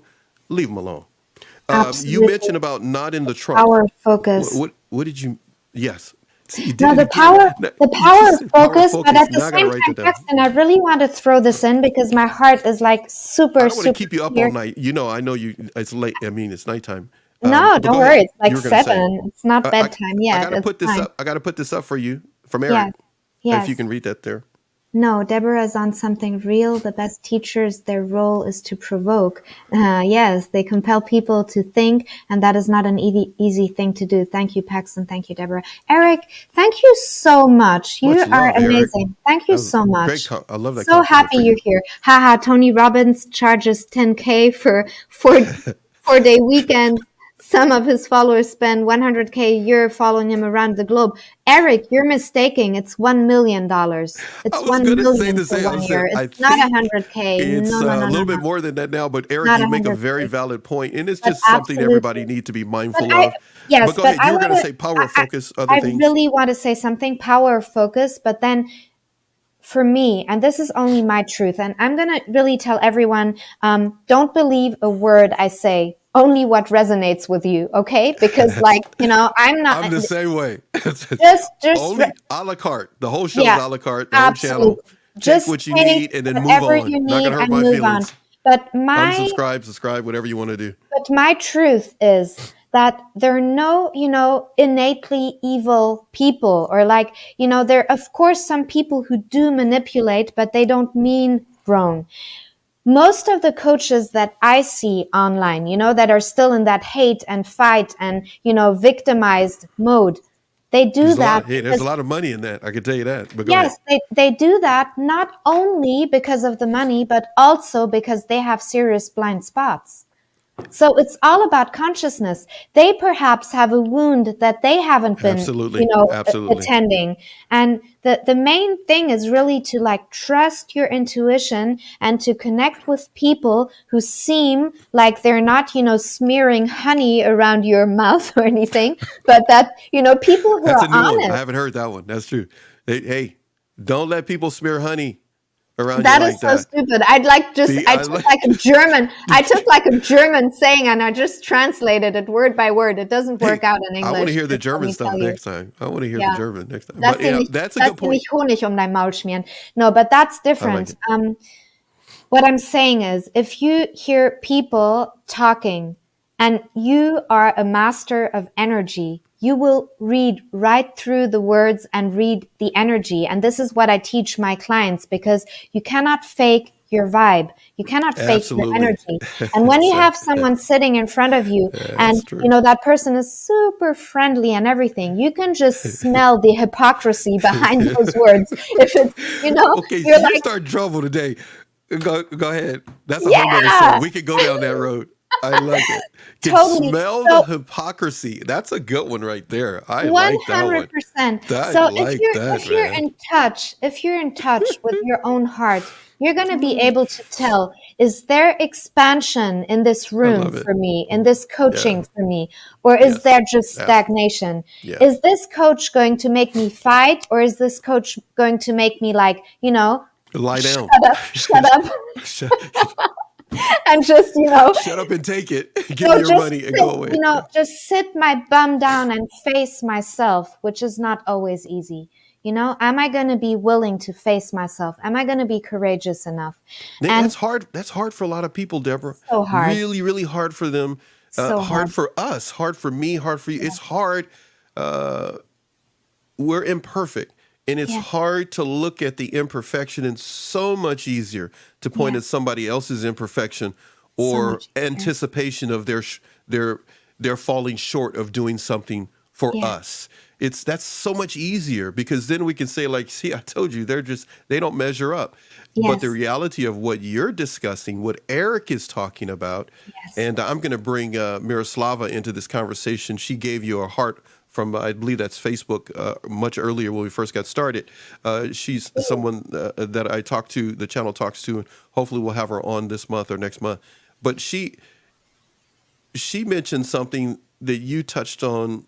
leave them alone. You Absolutely. mentioned about not in the trunk. Power of focus. What did you? Yes. See, you did No, it again. Now, the you power just of said power focus, but focus. at the Now I got to same write that time, down. Paxton, I really want to throw this in because my heart is like I super, don't want to super keep you up all clear. night. I know you. It's late. I mean, it's nighttime. No, But don't go ahead. worry. It's You like were going to say. 7. It's not I, I bedtime I yet. got to It's put this fine. up. I got to put this up for you from Eric. Yes. If you Yes. can read that there. No, Deborah is on something real. The best teachers, their role is to provoke. Yes, they compel people to think, and that is not an easy thing to do. Thank you, Paxton. Thank you, Deborah. Eric, thank you so much. You Much are love, Eric. amazing. Thank you That was so great. much. I love that So compliment happy for you're you. here. Haha, Tony Robbins charges 10K for 4-day weekend. Some of his followers spend 100K a year following him around the globe. Eric, you're mistaking. It's $1 million. I It's was 1 going to say million the for same. I 1 said, year. It's I not think 100K. it's No, no, no, a no, little bit no. more than that now. But Eric, Not you make a very 100K. valid point, and it's But just something everybody absolutely. needs to be But mindful of. But yes, go but ahead. I You were want going to to, say power, focus, other I things. really want to say something, power of focus, but then for me, and this is only my truth, and I'm going to really tell everyone, don't believe a word I say, only what resonates with you, okay? Because I'm I'm not the same way. just Only a la carte. The whole show's yeah, a la carte, the whole channel. absolutely. Take Just what you take need and then move whatever on. you Not need going to hurt and my move on. feelings. But Unsubscribe, subscribe, whatever you want to do. but my truth is that there are no, innately evil people, or there are, of course, some people who do manipulate, but they don't mean wrong. Most of the coaches that I see online, that are still in that hate and fight and, victimized mode, they do that There's a because, lot of money in that. I can tell you that. But go ahead. yes, they do that not only because of the money, but also because they have serious blind spots. So it's all about consciousness. They perhaps have a wound that they haven't been, Absolutely. Absolutely. attending. And the main thing is really to trust your intuition and to connect with people who seem like they're not, smearing honey around your mouth or anything, but that, people who That's are a new one. I honest. haven't heard that one. That's true. Hey, don't let people smear honey around you That is like so that. stupid. I took like a German saying and I just translated it word by word. It doesn't work out in I want to English. hear the Just let German me stuff tell you. next time. I want to hear the Yeah. German next time. Lass But dir yeah, nicht, that's a lass good dir point. nicht Honig um dein Maul schmieren. No, but that's I like different. it. What I'm saying is, if you hear people talking and you are a master of energy, you will read right through the words and read the energy. And this is what I teach my clients, because you cannot fake your vibe. You cannot fake your Absolutely. energy. And when you have someone sitting in front of you and, That's true. that person is super friendly and everything, you can just smell the hypocrisy behind those words. If it's, Okay, you're so you like, start trouble today. Go ahead. That's a whole nother show. yeah, We could go down that road. I like it. Can totally. smell the So hypocrisy. That's a good one right there. I like that one. 100%. I So if like you're that, if you're man. in touch, with your own heart, you're going to be able to tell, is there expansion in this I room love it. for me, in this Yeah. coaching for me, or is Yes. there just stagnation? Yeah. Is this coach going to make me fight, or is this coach going to make me Lie shut down. shut up, Shut, and just, shut up and take it. Give me your just money and sit, go away. just sit my bum down and face myself, which is not always easy. Am I going to be willing to face myself? Am I going to be courageous enough? And That's hard. That's hard for a lot of people, Deborah. so hard, Really, really hard for them. so Hard hard. for us. Hard for me. Hard for you. It's hard. We're imperfect. And it's Yeah, hard to look at the imperfection, and so much easier to point yeah, at somebody else's imperfection so or much easier. anticipation of their falling short of doing something for Yeah, us. That's so much easier, because then we can say, like, see, I told you, they don't measure up. But the yes, reality of what you're discussing, what Eric is talking about, yes. and I'm going to bring Miroslava into this conversation. She gave you a heart from, I believe that's Facebook, much earlier when we first got started. She's someone that I talk to, the channel talks to, and hopefully we'll have her on this month or next month. But she mentioned something that you touched on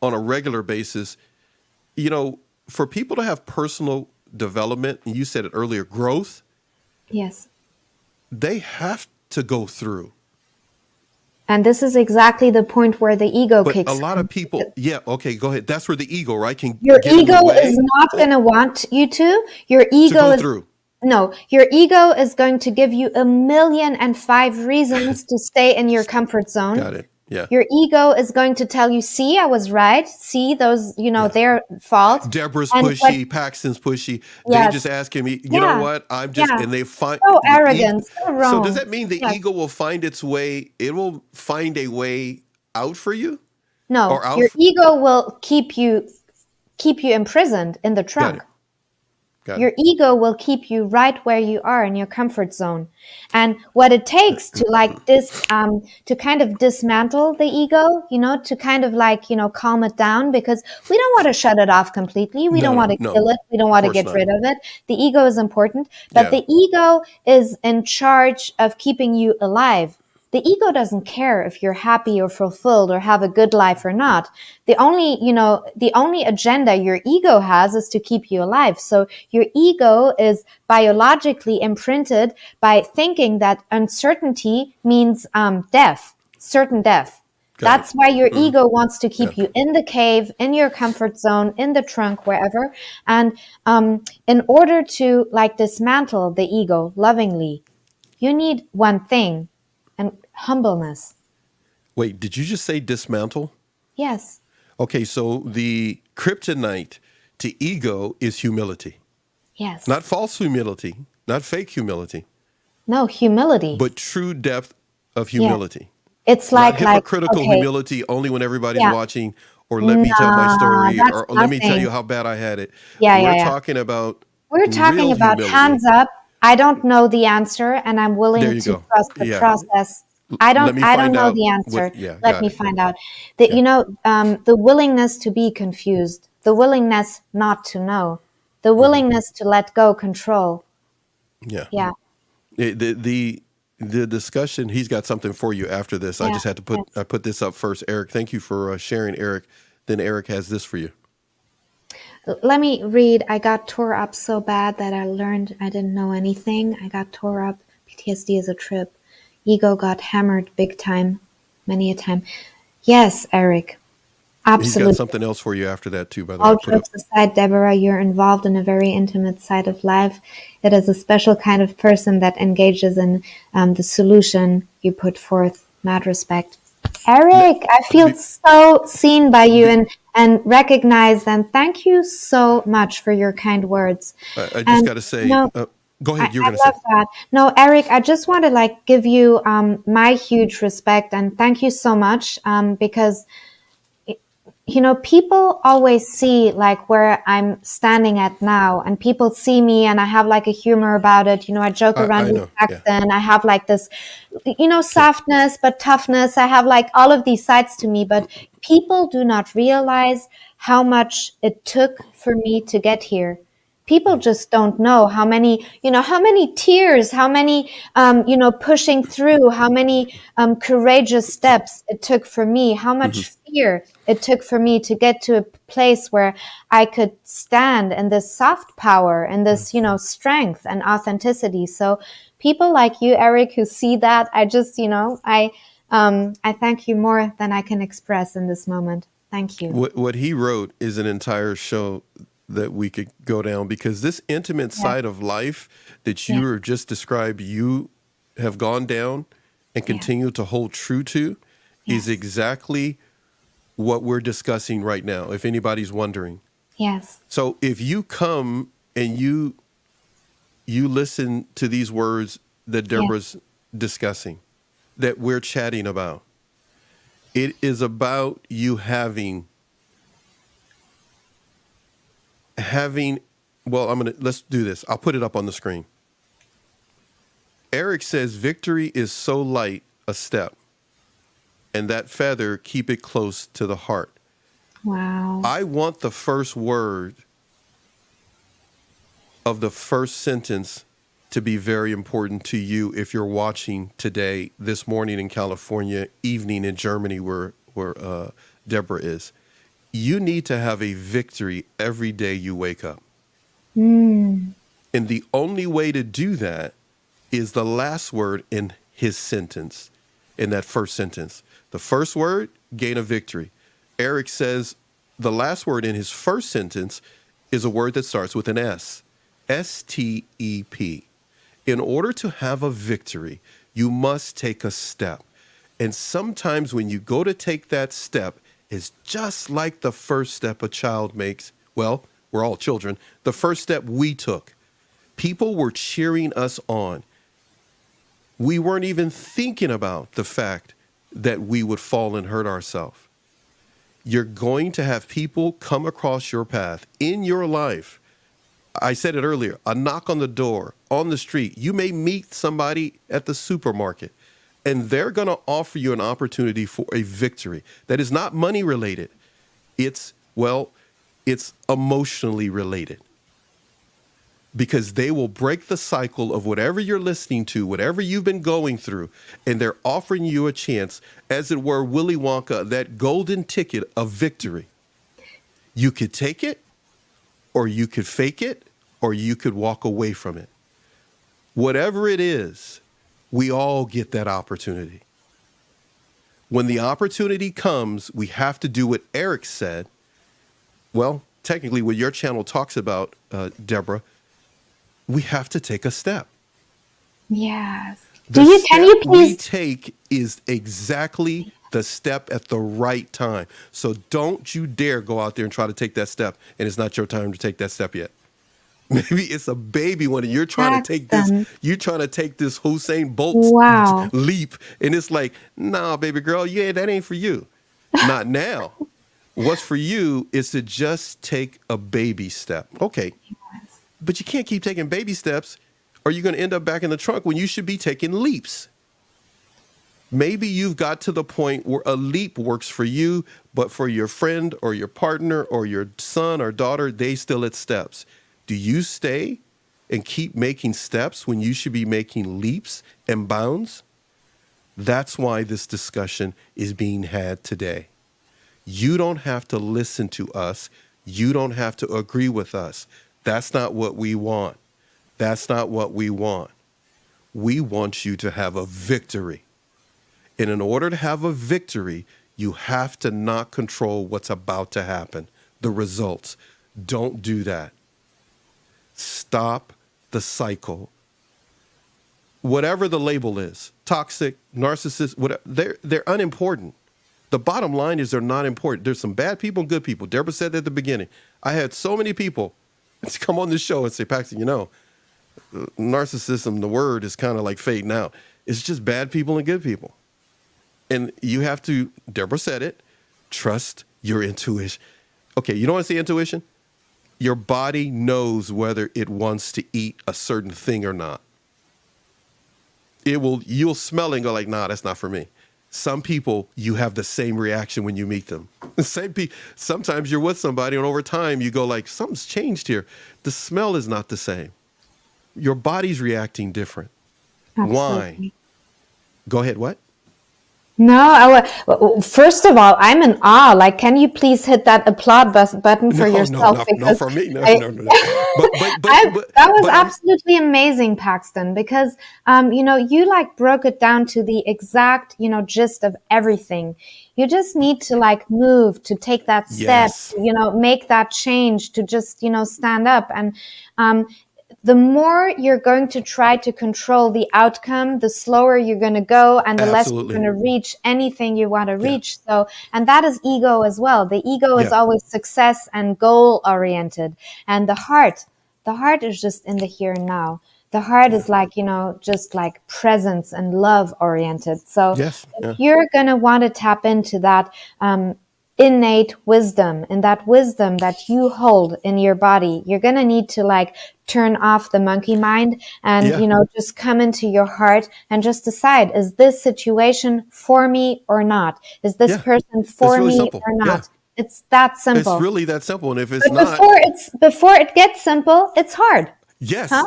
a regular basis. For people to have personal development, and you said it earlier, growth, Yes. they have to go through. And this is exactly the point where the ego But a kicks lot in. of people, yeah, okay, go ahead. That's where the ego, right, can Your get in the ego is way not going to want you to. Your to ego go is through. No, your ego is going to give you 1,000,005 reasons to stay in your comfort zone. Got it. Yeah. Your ego is going to tell you, see, I was right. See, those, Yeah. their fault. Deborah's And what, pushy, Paxton's pushy. They yes, just asking me, you know yeah, what? I'm just, yeah. and they find So the ego. arrogant, so So does wrong. that mean the Yes. ego will find its way? It will find a way out for you, or No, out? your ego will keep you imprisoned in the Got trunk. it. Got Your it. ego will keep you right where you are in your comfort zone. And what it takes to to kind of dismantle the ego, to kind of calm it down, because we don't want to shut it off completely. We don't want to No. kill it. We don't Of want to course get not. rid of it. The ego is important, but Yeah. the ego is in charge of keeping you alive. the ego doesn't care if you're happy or fulfilled or have a good life or not. The only agenda your ego has is to keep you alive. So your ego is biologically imprinted by thinking that uncertainty means death, certain death. Got That's it. why your ego wants to Yeah. keep you in the cave, in your comfort zone, in the trunk, wherever. And in order to like dismantle the ego lovingly, you need one thing, and humbleness. Wait, did you just say dismantle? Yes. Okay, so the kryptonite to ego is humility. Yes. Not false humility, not fake humility, No, humility. but true depth of Yeah. humility. It's Not like, hypocritical okay, humility only when everybody's yeah. watching, or let me tell my Nah, story, that's or let me tell nothing. you how bad I had it. Yeah, yeah, We're yeah. talking about We're talking real about humility. hands up. I don't know the answer, and I'm There willing you to go. trust the Yeah. process. Let me I don't find know out the what, answer. yeah, Let got me it. find out. That Yeah. the willingness to be confused, the willingness not to know, the willingness to let go control. Yeah. Yeah, The discussion, he's got something for you after this. I yeah, just had to yes. put this up first. Eric, thank you for sharing, Eric. Then Eric has this for you. Let me read. I got tore up so bad that I learned I didn't know anything. I got tore up. PTSD is a trip. Ego got hammered big time, many a time. Yes, Eric, He's got absolutely. something else for you after that too, by the way. All Put up. jokes aside, Deborah, you're involved in a very intimate side of life. It is a special kind of person that engages in the solution you put forth. Mad respect. N- Eric, I feel be- so seen by you be- and recognized, and thank you so much for your kind words. I just And got to say, no, go ahead. You're I going to say. love that. No, Eric, I just want to like give you my huge respect and thank you so much because people always see like where I'm standing at now, and people see me and I have like a humor about it. I joke around I with know. Yeah. accent. I have like this, Yeah. softness, but toughness. I have like all of these sides to me, but people do not realize how much it took for me to get here. People just don't know how many tears, how many, pushing through, how many courageous steps it took for me, how Hmm. much fear it took for me to get to a place where I could stand in this soft power and this, strength and authenticity. So people like you, Eric, who see that, I just, I thank you more than I can express in this moment. Thank you. What he wrote is an entire show that we could go down, because this intimate Yeah, side of life that yeah, you were just described, you have gone down and yeah, continue to hold true to, is yes, exactly what we're discussing right now, if anybody's wondering. yes, So if you come and you listen to these words that yeah, Deborah's discussing, that we're chatting about, it is about you having well, let's do this. I'll put it up on the screen. Eric says victory is so light a step, and that feather keep it close to the heart. wow, I want the first word of the first sentence to be very important to you if you're watching today, this morning in California, evening in Germany, where Deborah is. You need to have a victory every day you wake up. And the only way to do that is the last word in his sentence, in that first sentence. The first word, gain a victory. Eric says the last word in his first sentence is a word that starts with an S. STEP. In order to have a victory, you must take a step. And sometimes when you go to take that step, it's just like the first step a child makes. Well, we're all children. The first step we took. People were cheering us on. We weren't even thinking about the fact that we would fall and hurt ourselves. You're going to have people come across your path in your life. I said it earlier, a knock on the door, on the street. You may meet somebody at the supermarket, and they're going to offer you an opportunity for a victory that is not money related. It's emotionally related. because they will break the cycle of whatever you're listening to, whatever you've been going through, and they're offering you a chance, as it were, Willy Wonka, that golden ticket of victory. You could take it, or you could fake it, or you could walk away from it. Whatever it is, we all get that opportunity. When the opportunity comes, we have to do what Eric said. Well, technically, what your channel talks about, Deborah, we have to take a step. Yes. Can you please? We take is exactly the step at the right time. So don't you dare go out there and try to take that step, and it's not your time to take that step yet. Maybe it's a baby one, and you're trying to take this. You're trying to take this Usain Bolt leap, and it's like, nah, baby girl, yeah, that ain't for you. Not now. What's for you is to just take a baby step. Okay, but you can't keep taking baby steps, or you're going to end up back in the trunk when you should be taking leaps. Maybe you've got to the point where a leap works for you, but for your friend or your partner or your son or daughter, they still at steps. Do you stay and keep making steps when you should be making leaps and bounds? That's why this discussion is being had today. You don't have to listen to us. You don't have to agree with us. That's not what we want. That's not what we want. We want you to have a victory. And in order to have a victory, you have to not control what's about to happen, the results. Don't do that. Stop the cycle. Whatever the label is, toxic, narcissist, whatever, they're unimportant. The bottom line is they're not important. There's some bad people and good people. Deborah said that at the beginning. I had so many people come on this show and say, Paxton, narcissism, the word is kind of like fading out. It's just bad people and good people. And you have to, Deborah said it, trust your intuition. Okay, you don't want to say intuition? Your body knows whether it wants to eat a certain thing or not. You'll smell it and go like, nah, that's not for me. Some people, you have the same reaction when you meet them. Sometimes you're with somebody and over time you go like, something's changed here. The smell is not the same. Your body's reacting different. Absolutely. Why? Go ahead, what? No, first of all, I'm in awe. Like, can you please hit that applaud button for yourself? No, for me. No. That was absolutely amazing, Paxton, because, you like broke it down to the exact, gist of everything. You just need to move, to take that step, Yes. Make that change, to just, stand up. And, the more you're going to try to control the outcome, the slower you're going to go, and the less you're going to reach anything you want to reach. So, and that is ego as well. The ego is always success and goal oriented. And the heart is just in the here and now. The heart is just like presence and love oriented. So if you're going to want to tap into that, innate wisdom, and that wisdom that you hold in your body, you're going to need to turn off the monkey mind and, just come into your heart and just decide, is this situation for me or not? Is this person for me or not? It's that simple. It's really that simple. And if it's before it gets simple, it's hard. Yes. Huh?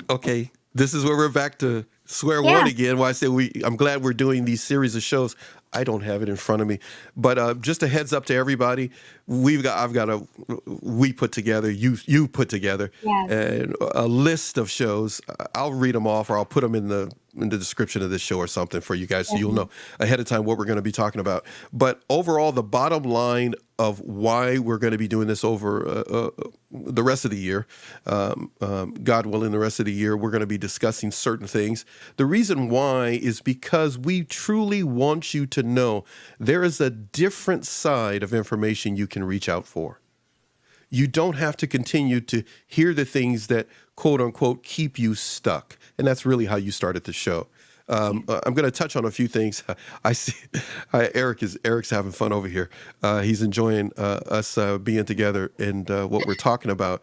Okay. This is where we're back to square one again. Why I say I'm glad we're doing these series of shows. I don't have it in front of me, but just a heads up to everybody. We put together, you put together and a list of shows. I'll read them off, or I'll put them in the description of this show or something for you guys, so you'll know ahead of time what we're going to be talking about. But overall, the bottom line of why we're going to be doing this over the rest of the year, God willing, the rest of the year, we're going to be discussing certain things. The reason why is because we truly want you to know there is a different side of information you can reach out for. You don't have to continue to hear the things that, quote unquote, keep you stuck. And that's really how you started the show. I'm going to touch on a few things. I see Eric's having fun over here. He's enjoying us being together and what we're talking about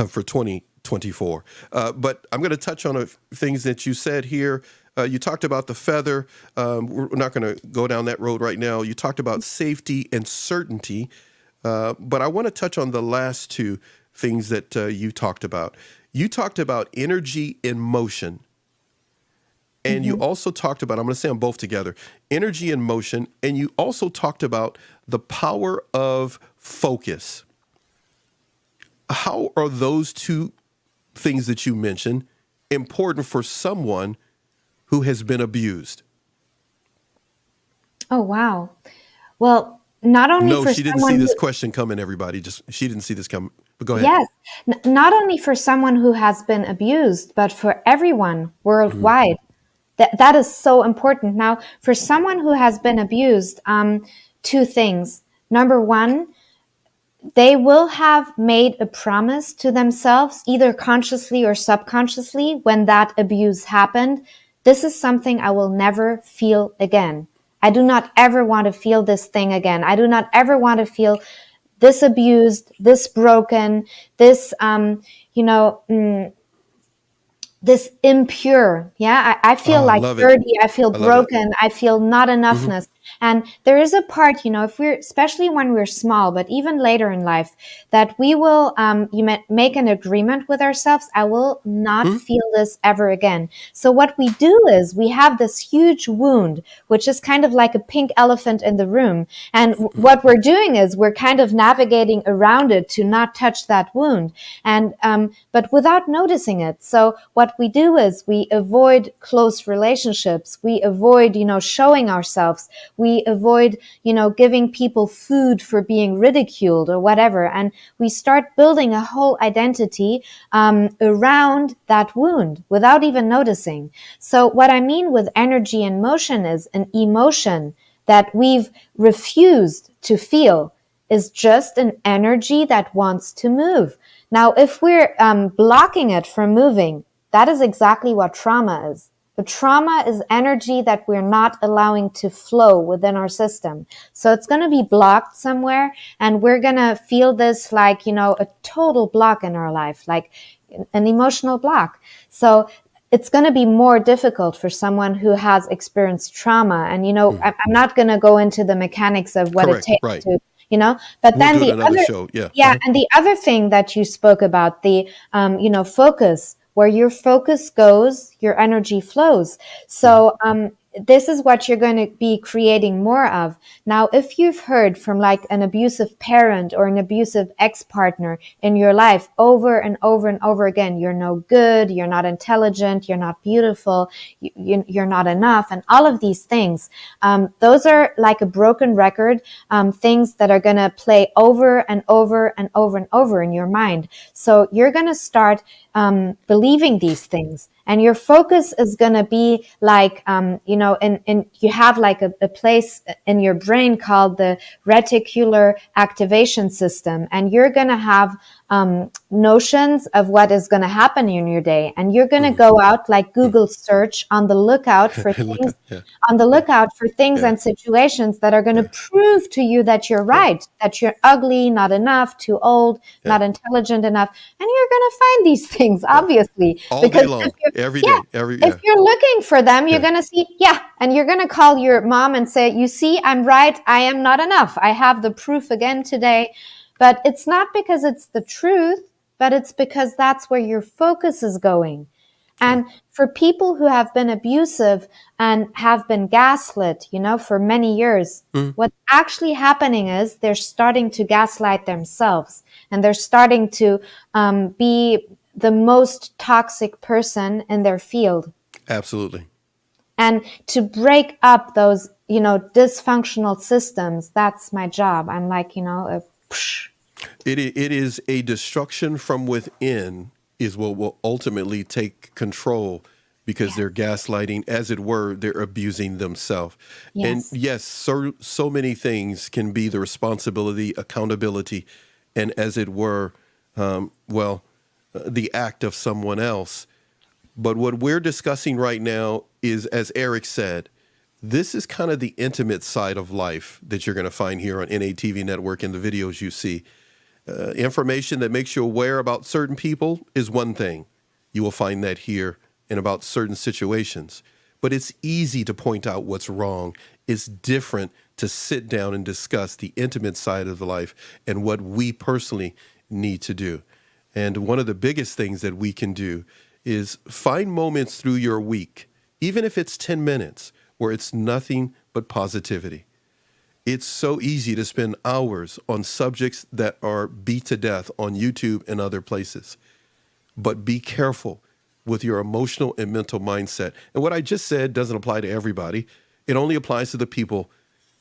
for 2024. But I'm going to touch on things that you said here. You talked about the feather. We're not going to go down that road right now. You talked about safety and certainty. But I want to touch on the last two things that you talked about. You talked about energy in motion. And you Mhm. also talked about, I'm going to say them both together, energy in motion. And you also talked about the power of focus. How are those two things that you mentioned important for someone who has been abused? Oh, wow. Well, not only No, for she didn't see someone this who, question coming, everybody. Just she didn't see this coming. But go ahead. yes, not only for someone who has been abused, but for everyone Mhm. worldwide. That is so important. Now, for someone who has been abused, two things. Number one, they will have made a promise to themselves, either consciously or subconsciously, when that abuse happened. This is something I will never feel again. I do not ever want to feel this thing again. I do not ever want to feel this abused, this broken, this, you know, this impure. Yeah. I feel Oh, I like love it. dirty. I feel I love it. broken. I feel not Hmm. enoughness. And there is a part, if we're, especially when we're small, but even later in life, that we will, make an agreement with ourselves. I will not Hmm. feel this ever again. So what we do is we have this huge wound, which is kind of like a pink elephant in the room. And what we're doing is we're kind of navigating around it to not touch that wound. And, but without noticing it. So what we do is we avoid close relationships. We avoid, showing ourselves. We avoid, giving people food for being ridiculed or whatever. And we start building a whole identity around that wound without even noticing. So what I mean with energy in motion is an emotion that we've refused to feel is just an energy that wants to move. Now, if we're blocking it from moving, that is exactly what trauma is. The trauma is energy that we're not allowing to flow within our system. So it's going to be blocked somewhere, and we're going to feel this like, a total block in our life, like an emotional block. So it's going to be more difficult for someone who has experienced trauma. And, I'm not going to go into the mechanics of what it Correct. takes Right. to, but We'll then do it the another other, show. Yeah. yeah, and the other thing that you spoke about, the, focus, where your focus goes, your energy flows. Mhm. So, this is what you're going to be creating more of. Now, if you've heard from like an abusive parent or an abusive ex-partner in your life over and over and over again, you're no good, you're not intelligent, you're not beautiful, you're not enough, and all of these things, those are like a broken record, things that are going to play over and over and over and over in your mind. So you're going to start believing these things, and your focus is going to be like, and you have like a place in your brain called the reticular activation system, and you're going to have notions of what is going to happen in your day, and you're going to Mhm. go out like Mhm. Google search on the lookout for Look things at yeah. on the Yeah. lookout for things Yeah. and situations that are going to Yeah. prove to you that you're Yeah. right, that you're ugly, not enough, too old, Yeah. not intelligent enough. And you're going to find these things, Yeah. obviously, All day because long, every yeah, day, every if yeah. you're looking for them, you're Yeah. going to see, yeah, and you're going to call your mom and say, you see, I'm right. I am not enough. I have the proof again today. But it's not because it's the truth, but it's because that's where your focus is going. Yeah. And for people who have been abusive and have been gaslit, for many years, Mhm. what's actually happening is they're starting to gaslight themselves, and they're starting to be the most toxic person in their field. Absolutely. And to break up those, dysfunctional systems, that's my job. I'm like, It is a destruction from within is what will ultimately take control because yeah, they're gaslighting, as it were, they're abusing themselves. And yes, yes, so many things can be the responsibility, accountability, and as it were, the act of someone else. But what we're discussing right now is, as Eric said, this is kind of the intimate side of life that you're going to find here on NATV Network in the videos you see. Information that makes you aware about certain people is one thing. You will find that here and about certain situations. But it's easy to point out what's wrong. It's different to sit down and discuss the intimate side of the life and what we personally need to do. And one of the biggest things that we can do is find moments through your week, even if it's 10 minutes, where it's nothing but positivity. It's so easy to spend hours on subjects that are beat to death on YouTube and other places. But be careful with your emotional and mental mindset. And what I just said doesn't apply to everybody. It only applies to the people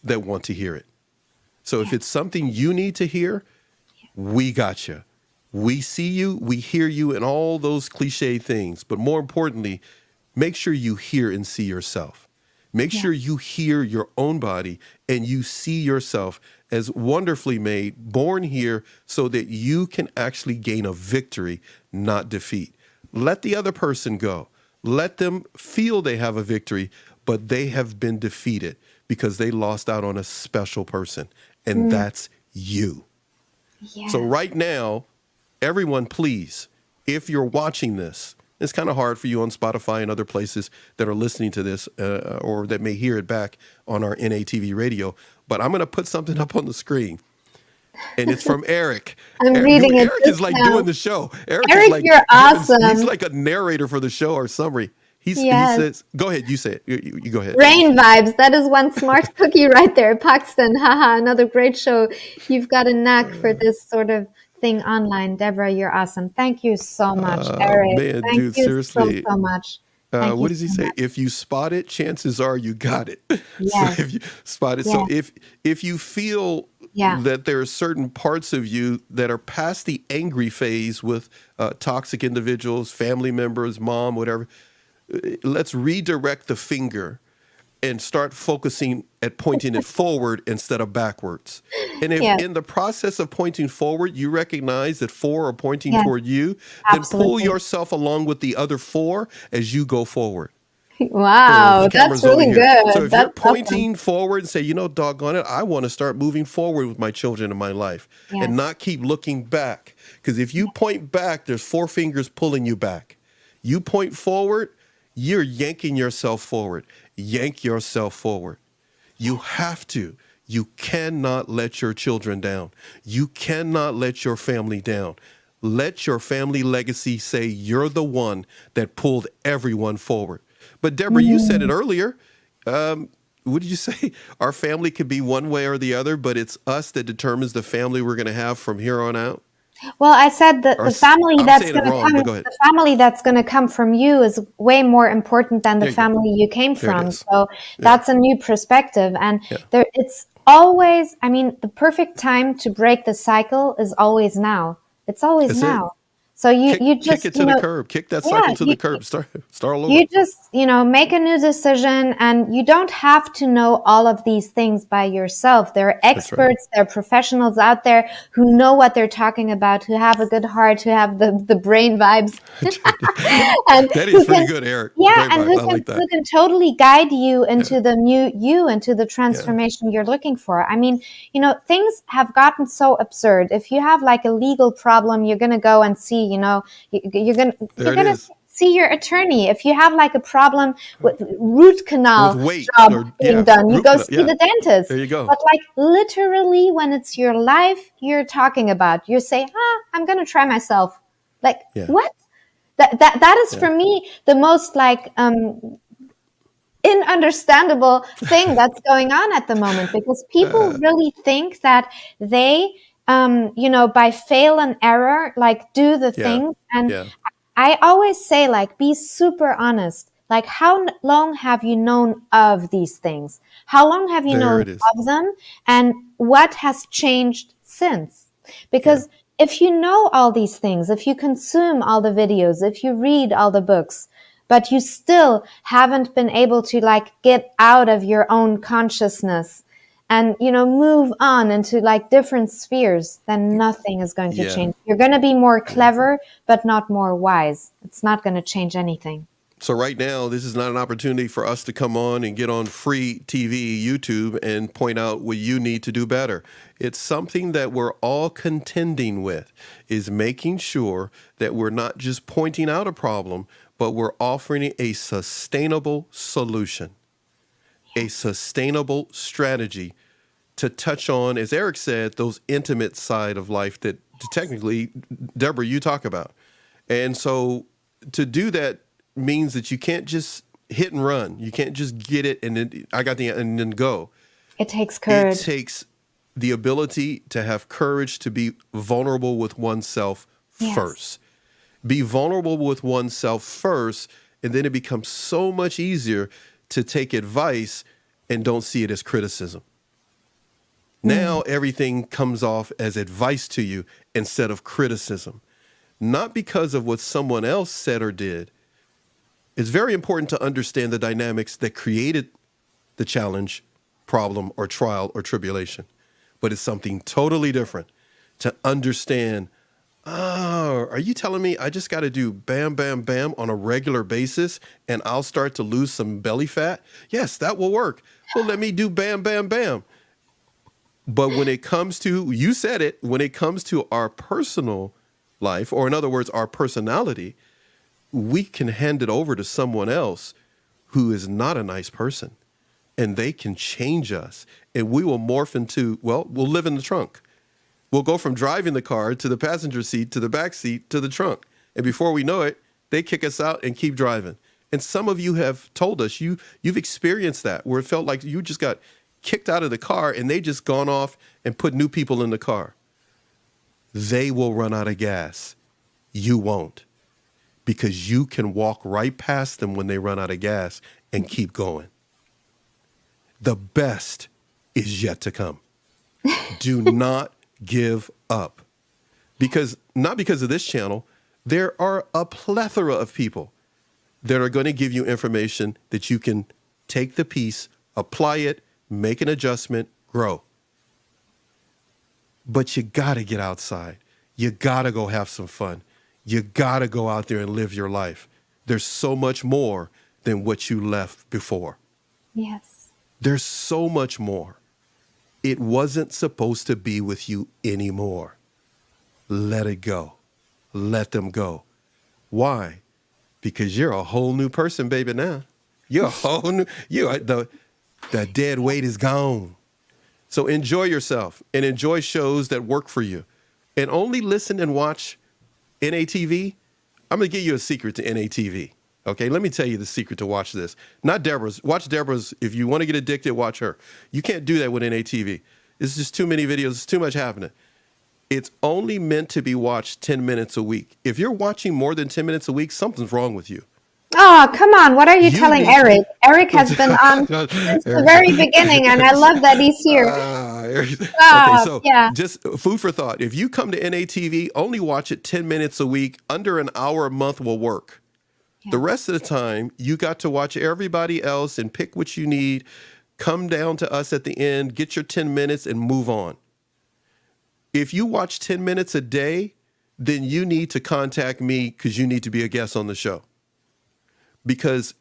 that want to hear it. So if it's something you need to hear, we got you. We see you, we hear you, and all those cliche things. But more importantly, make sure you hear and see yourself. Make sure you hear your own body and you see yourself as wonderfully made, born here so that you can actually gain a victory, not defeat. Let the other person go. Let them feel they have a victory, but they have been defeated because they lost out on a special person, and that's you. Yeah. So right now, everyone, please, if you're watching this, it's kind of hard for you on Spotify and other places that are listening to this or that may hear it back on our NATV radio. But I'm going to put something up on the screen. And it's from Eric. I'm reading it Eric just is like now. doing the show. Eric Eric, is like you're awesome. He's like a narrator for the show or summary. He Yes. says, "Go ahead, you say it. You go ahead." Rain vibes. That is one smart cookie right there. Paxton, haha, another great show. You've got a knack for this sort of thing online. Deborah, you're awesome. Thank you so much, Eric. Man, Thank dude, you seriously. so much. Thank What you does he so say? much. If you spot it, chances are you got it. So Yes. if you spot it, Yes. so if you feel Yeah. that there are certain parts of you that are past the angry phase with toxic individuals, family members, mom, whatever, let's redirect the finger and start focusing at pointing it forward instead of backwards. And if Yes. in the process of pointing forward, you recognize that 4 are pointing Yes. toward you, then pull Absolutely. yourself along with the other 4 as you go forward. Wow, The that's camera's over really here. So good. if you're That's awesome. pointing forward and say, doggone it, I want to start moving forward with my children in my life Yes. and not keep looking back. Because if you point back, there's 4 fingers pulling you back. You point forward, you're yanking yourself forward. Yank yourself forward. You have to. You cannot let your children down. You cannot let your family down. Let your family legacy say you're the one that pulled everyone forward. But Deborah, you said it earlier. What did you say? Our family could be one way or the other, but it's us that determines the family we're going to have from here on out. Well, I said that Or the family I'm that's saying it going to wrong, but go ahead. the family that's going to come from you is way more important than the There you go. family you came There it from. is. So that's a new perspective. And Yeah. it's always, I mean, the perfect time to break the cycle is always now. It's always That's it. now. So you Kick just, it to the curb. Kick that cycle to the curb. Start all over. you just, make a new decision, and you don't have to know all of these things by yourself. There are That's right. experts, there are professionals out there who know what they're talking about, who have a good heart, who have the brain vibes. And That who is pretty can, good, Eric. yeah, Great and vibes. I like that. who can totally guide you into Yeah. the new you, into the transformation you're looking for. I mean, things have gotten so absurd. If you have like a legal problem, you're going to go and see, you're There it going to is. see your attorney. If you have like a problem with root canal With weight job or being done, you root go canal. see Yeah. the dentist. There you go. But like literally when it's your life you're talking about, you say, I'm going to try myself. Like, Yeah. what? That is Yeah. for me the most like ununderstandable thing that's going on at the moment, because people really think that they by fail and error, like do the Yeah. things. And Yeah. I always say, like, be super honest. Like, how long have you known of these things? How long have you There known it is. of them? And what has changed since? Because if you know all these things, if you consume all the videos, if you read all the books, but you still haven't been able to like get out of your own consciousness and, move on into like different spheres, then nothing is going to Yeah. change. You're going to be more clever, but not more wise. It's not going to change anything. So right now, this is not an opportunity for us to come on and get on free TV, YouTube, and point out what you need to do better. It's something that we're all contending with, is making sure that we're not just pointing out a problem, but we're offering a sustainable solution, a sustainable strategy to touch on, as Eric said, those intimate side of life that technically, Deborah, you talk about. And so to do that means that you can't just hit and run. You can't just get it and then I got the and then go. It takes It courage. takes the ability to have courage to be vulnerable with oneself Yes. first. Be vulnerable with oneself first, and then it becomes so much easier to take advice and don't see it as criticism. Now everything comes off as advice to you instead of criticism, not because of what someone else said or did. It's very important to understand the dynamics that created the challenge, problem, or trial or tribulation. But it's something totally different to understand, oh, are you telling me I just got to do bam, bam, bam on a regular basis and I'll start to lose some belly fat? Yes, that will work. Well, let me do bam, bam, bam. But when it comes to, you said it, when it comes to our personal life, or in other words, our personality, we can hand it over to someone else who is not a nice person, and they can change us, and we will morph into, well, we'll live in the trunk. We'll go from driving the car to the passenger seat to the back seat to the trunk. And before we know it, they kick us out and keep driving. And some of you have told us you've experienced that, where it felt like you just got kicked out of the car and they just gone off and put new people in the car. They will run out of gas. You won't, because you can walk right past them when they run out of gas and keep going. The best is yet to come. Do not give up. Not because of this channel, there are a plethora of people that are going to give you information that you can take the piece, apply it, make an adjustment, grow. But you got to get outside. You got to go have some fun. You got to go out there and live your life. There's so much more than what you left before. Yes. There's so much more. It wasn't supposed to be with you anymore. Let it go. Let them go. Why? Because you're a whole new person, baby, now. You're a whole new, the dead weight is gone. So enjoy yourself and enjoy shows that work for you. And only listen and watch NATV. I'm going to give you a secret to NATV. Okay, let me tell you the secret to watch this. Not Deborah's. Watch Deborah's. If you want to get addicted, watch her. You can't do that with NATV. It's just too many videos. It's too much happening. It's only meant to be watched 10 minutes a week. If you're watching more than 10 minutes a week, something's wrong with you. Oh, come on. What are you You telling need- Eric? Eric has been on since the very beginning, and I love that he's here. Okay, so yeah. just food for thought. If you come to NATV, only watch it 10 minutes a week. Under an hour a month will work. Yeah. The rest of the time, you got to watch everybody else and pick what you need. Come down to us at the end, get your 10 minutes and move on. If you watch 10 minutes a day, then you need to contact me because you need to be a guest on the show. Because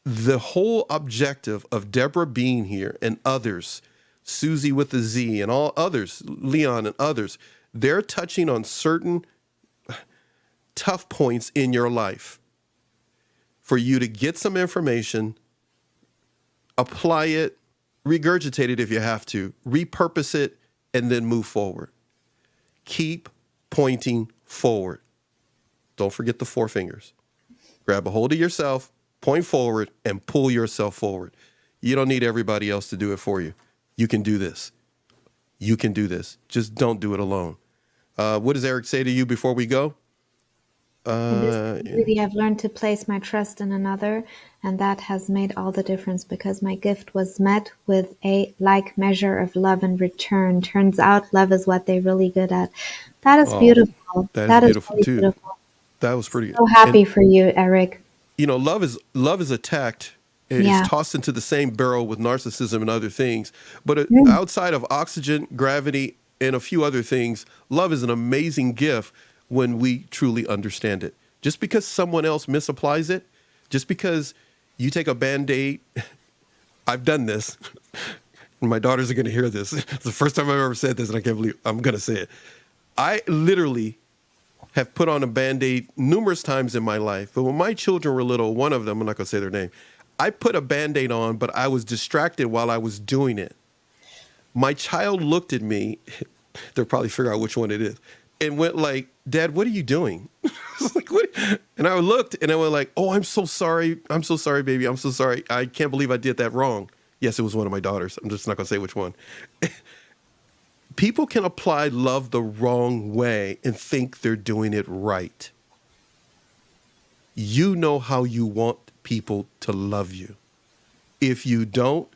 the whole objective of Deborah being here and others, Susie with the Z and all others, Leon and others, they're touching on certain tough points in your life for you to get some information, apply it, regurgitate it if you have to, repurpose it, and then move forward. Keep pointing forward. Don't forget the 4 fingers. Grab a hold of yourself, point forward, and pull yourself forward. You don't need everybody else to do it for you. You can do this. You can do this. Just don't do it alone. What does Eric say to you before we go? Really, I've learned to place my trust in another, and that has made all the difference because my gift was met with a like measure of love in return. Turns out love is what they're really good at. That is beautiful. That is beautiful really too. beautiful. That was pretty good. So happy for you, Eric. You know, love is attacked. It's tossed into the same barrel with narcissism and other things. But outside of oxygen, gravity, and a few other things, love is an amazing gift when we truly understand it. Just because someone else misapplies it, just because you take a Band-Aid, I've done this. My daughters are going to hear this. It's the first time I've ever said this, and I can't believe I'm going to say it. I literally have put on a Band-Aid numerous times in my life. But when my children were little, one of them, I'm not going to say their name, I put a Band-Aid on, but I was distracted while I was doing it. My child looked at me. They'll probably figure out which one it is. and went like, Dad, what are you doing? Like, what? And I looked and I went like, oh, I'm so sorry. I'm so sorry, baby. I'm so sorry. I can't believe I did that wrong. Yes, it was one of my daughters. I'm just not going to say which one. People can apply love the wrong way and think they're doing it right. You know how you want people to love you. If you don't,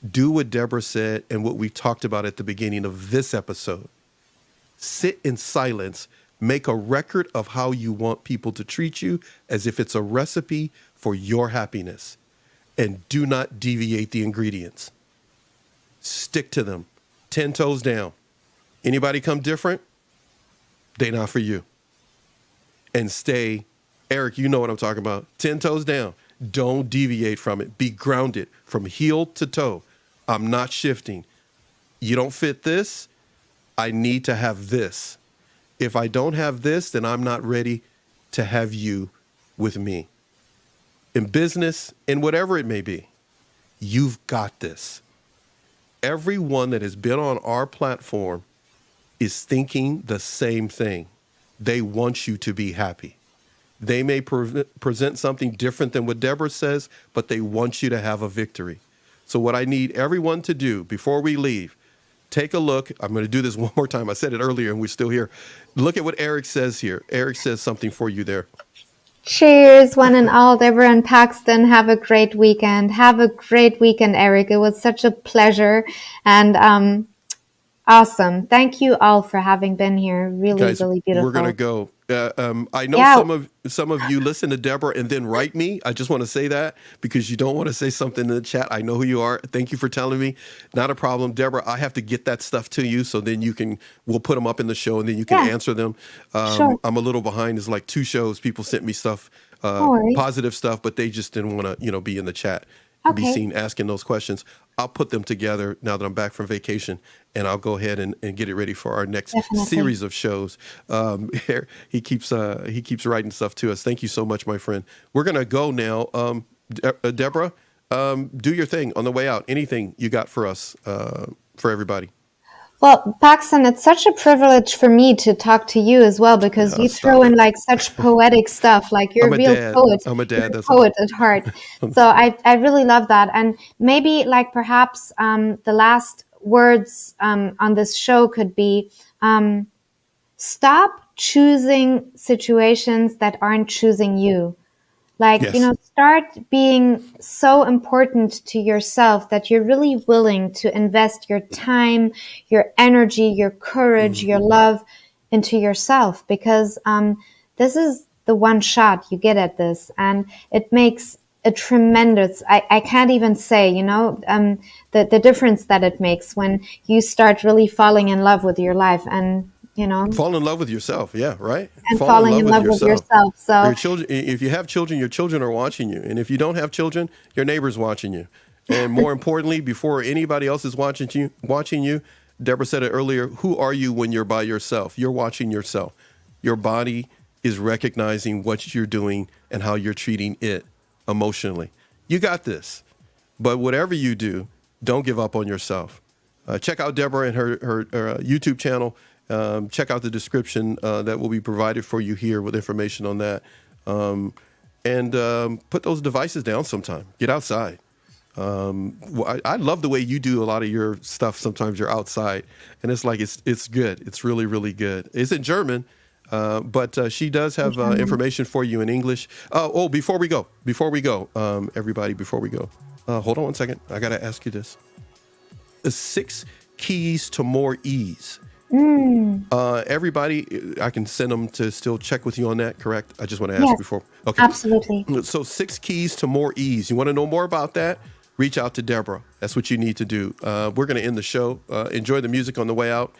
do what Deborah said and what we talked about at the beginning of this episode. Sit in silence. Make a record of how you want people to treat you as if it's a recipe for your happiness. And do not deviate the ingredients. Stick to them. 10 toes down. Anybody come different? They not for you. And stay, Eric, you know what I'm talking about. 10 toes down. Don't deviate from it. Be grounded from heel to toe. I'm not shifting. You don't fit this. I need to have this. If I don't have this, then I'm not ready to have you with me. In business, in whatever it may be, you've got this. Everyone that has been on our platform is thinking the same thing. They want you to be happy. They may present something different than what Deborah says, but they want you to have a victory. So what I need everyone to do before we leave, take a look. I'm going to do this one more time. I said it earlier and we're still here. Look at what Eric says here. Eric says something for you there. Cheers, one and all. Deborah and Paxton, have a great weekend. Have a great weekend, Eric. It was such a pleasure and awesome. Thank you all for having been here. Really, Guys, really beautiful. we're going to go. I know some of you listen to Deborah and then write me. I just want to say that because you don't want to say something in the chat. I know who you are. Thank you for telling me. Not a problem. Deborah, I have to get that stuff to you so then we'll put them up in the show and then you can answer them. Sure. I'm a little behind. It's like 2 shows. People sent me stuff, positive stuff, but they just didn't want to, be in the chat and be seen asking those questions. I'll put them together now that I'm back from vacation, and I'll go ahead and get it ready for our next series of shows. He keeps writing stuff to us. Thank you so much, my friend. We're gonna go now. Deborah, do your thing on the way out. Anything you got for us, for everybody? Well, Paxton, it's such a privilege for me to talk to you as well because you throw in like such poetic stuff. Like you're a real poet. I'm a dad. You're a poet at heart. So I really love that. And maybe like perhaps the last words on this show could be stop choosing situations that aren't choosing you. Like, start being so important to yourself that you're really willing to invest your time, your energy, your courage, your love into yourself because this is the one shot you get at this. And it makes a tremendous, I can't even say, the difference that it makes when you start really falling in love with your life and fall in love with yourself. Yeah. Right. And falling in love with yourself. So your children, if you have children, your children are watching you. And if you don't have children, your neighbor's watching you. And more importantly, before anybody else is watching you, Deborah said it earlier. Who are you when you're by yourself? You're watching yourself. Your body is recognizing what you're doing and how you're treating it emotionally. You got this. But whatever you do, don't give up on yourself. Check out Deborah and her YouTube channel. Check out the description that will be provided for you here with information on that. And put those devices down sometime. Get outside. I love the way you do a lot of your stuff. Sometimes you're outside, and it's like it's good. It's really, really good. It's in German, but she does have information for you in English. Before we go, everybody, before we go, hold on one second. I got to ask you this. The 6 keys to more ease. Everybody, I can send them to still check with you on that, correct? I just want to ask before. Okay. Absolutely. So 6 keys to more ease. You want to know more about that? Reach out to Deborah. That's what you need to do. We're going to end the show. Enjoy the music on the way out.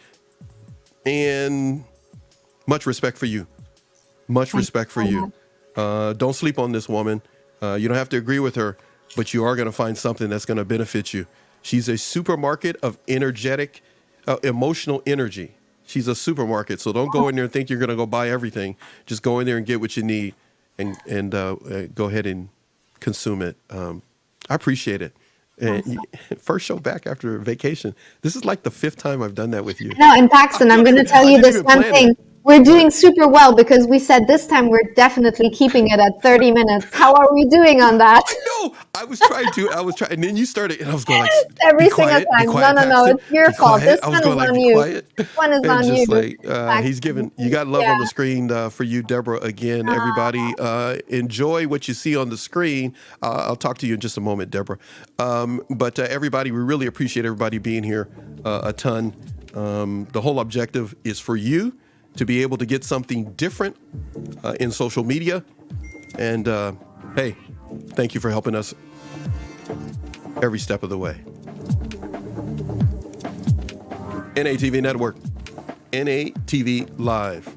And much respect for you. Much respect for you. Don't sleep on this woman. You don't have to agree with her, but you are going to find something that's going to benefit you. She's a supermarket of energetic emotional energy. She's a supermarket, so don't go in there and think you're going to go buy everything. Just go in there and get what you need, and go ahead and consume it. I appreciate it. And Awesome. first show back after vacation. This is like the fifth time I've done that with you. No, in Paxton, I'm going to tell I you didn't this even one plan it. thing. We're doing What? super well because we said this time we're definitely keeping it at 30 minutes. How are we doing on that? I know. I was trying, and then you started, and I was going like, Every single be time. No, quiet, no, no. Paxton, It's your be fault. This quiet. I was one going is like, on be you. quiet, This one is and on you, just like he's Paxton. giving. You got love Yeah. on the screen for you, Deborah. Again, everybody, enjoy what you see on the screen. I'll talk to you in just a moment, Deborah. But everybody, we really appreciate everybody being here a ton. The whole objective is for you to be able to get something different in social media. And hey, thank you for helping us every step of the way. NATV Network, NATV Live,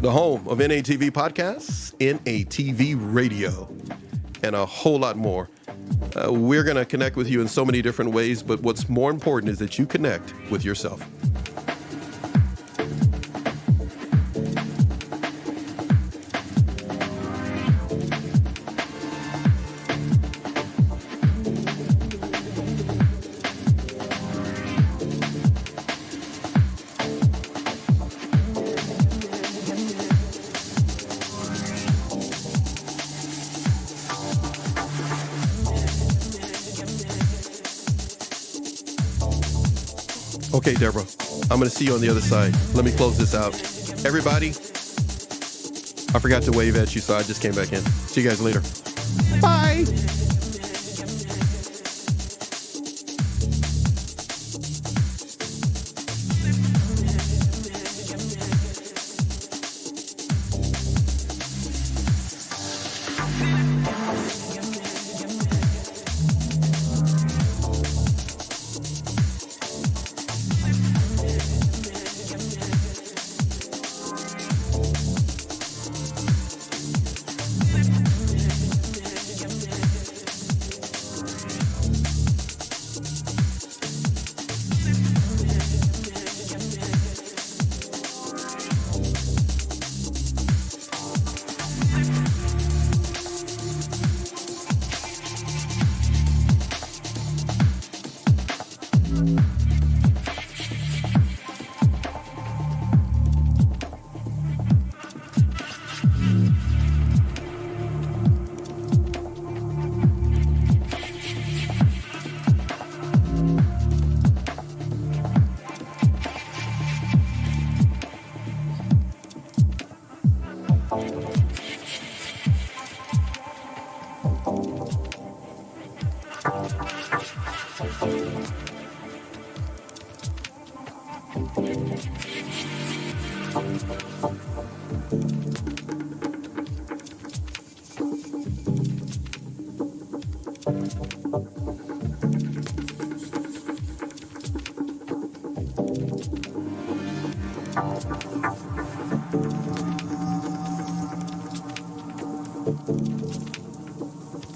the home of NATV podcasts, NATV Radio, and a whole lot more. We're going to connect with you in so many different ways, but what's more important is that you connect with yourself. Okay, Deborah, I'm going to see you on the other side. Let me close this out. Everybody, I forgot to wave at you, so I just came back in. See you guys later. Bye.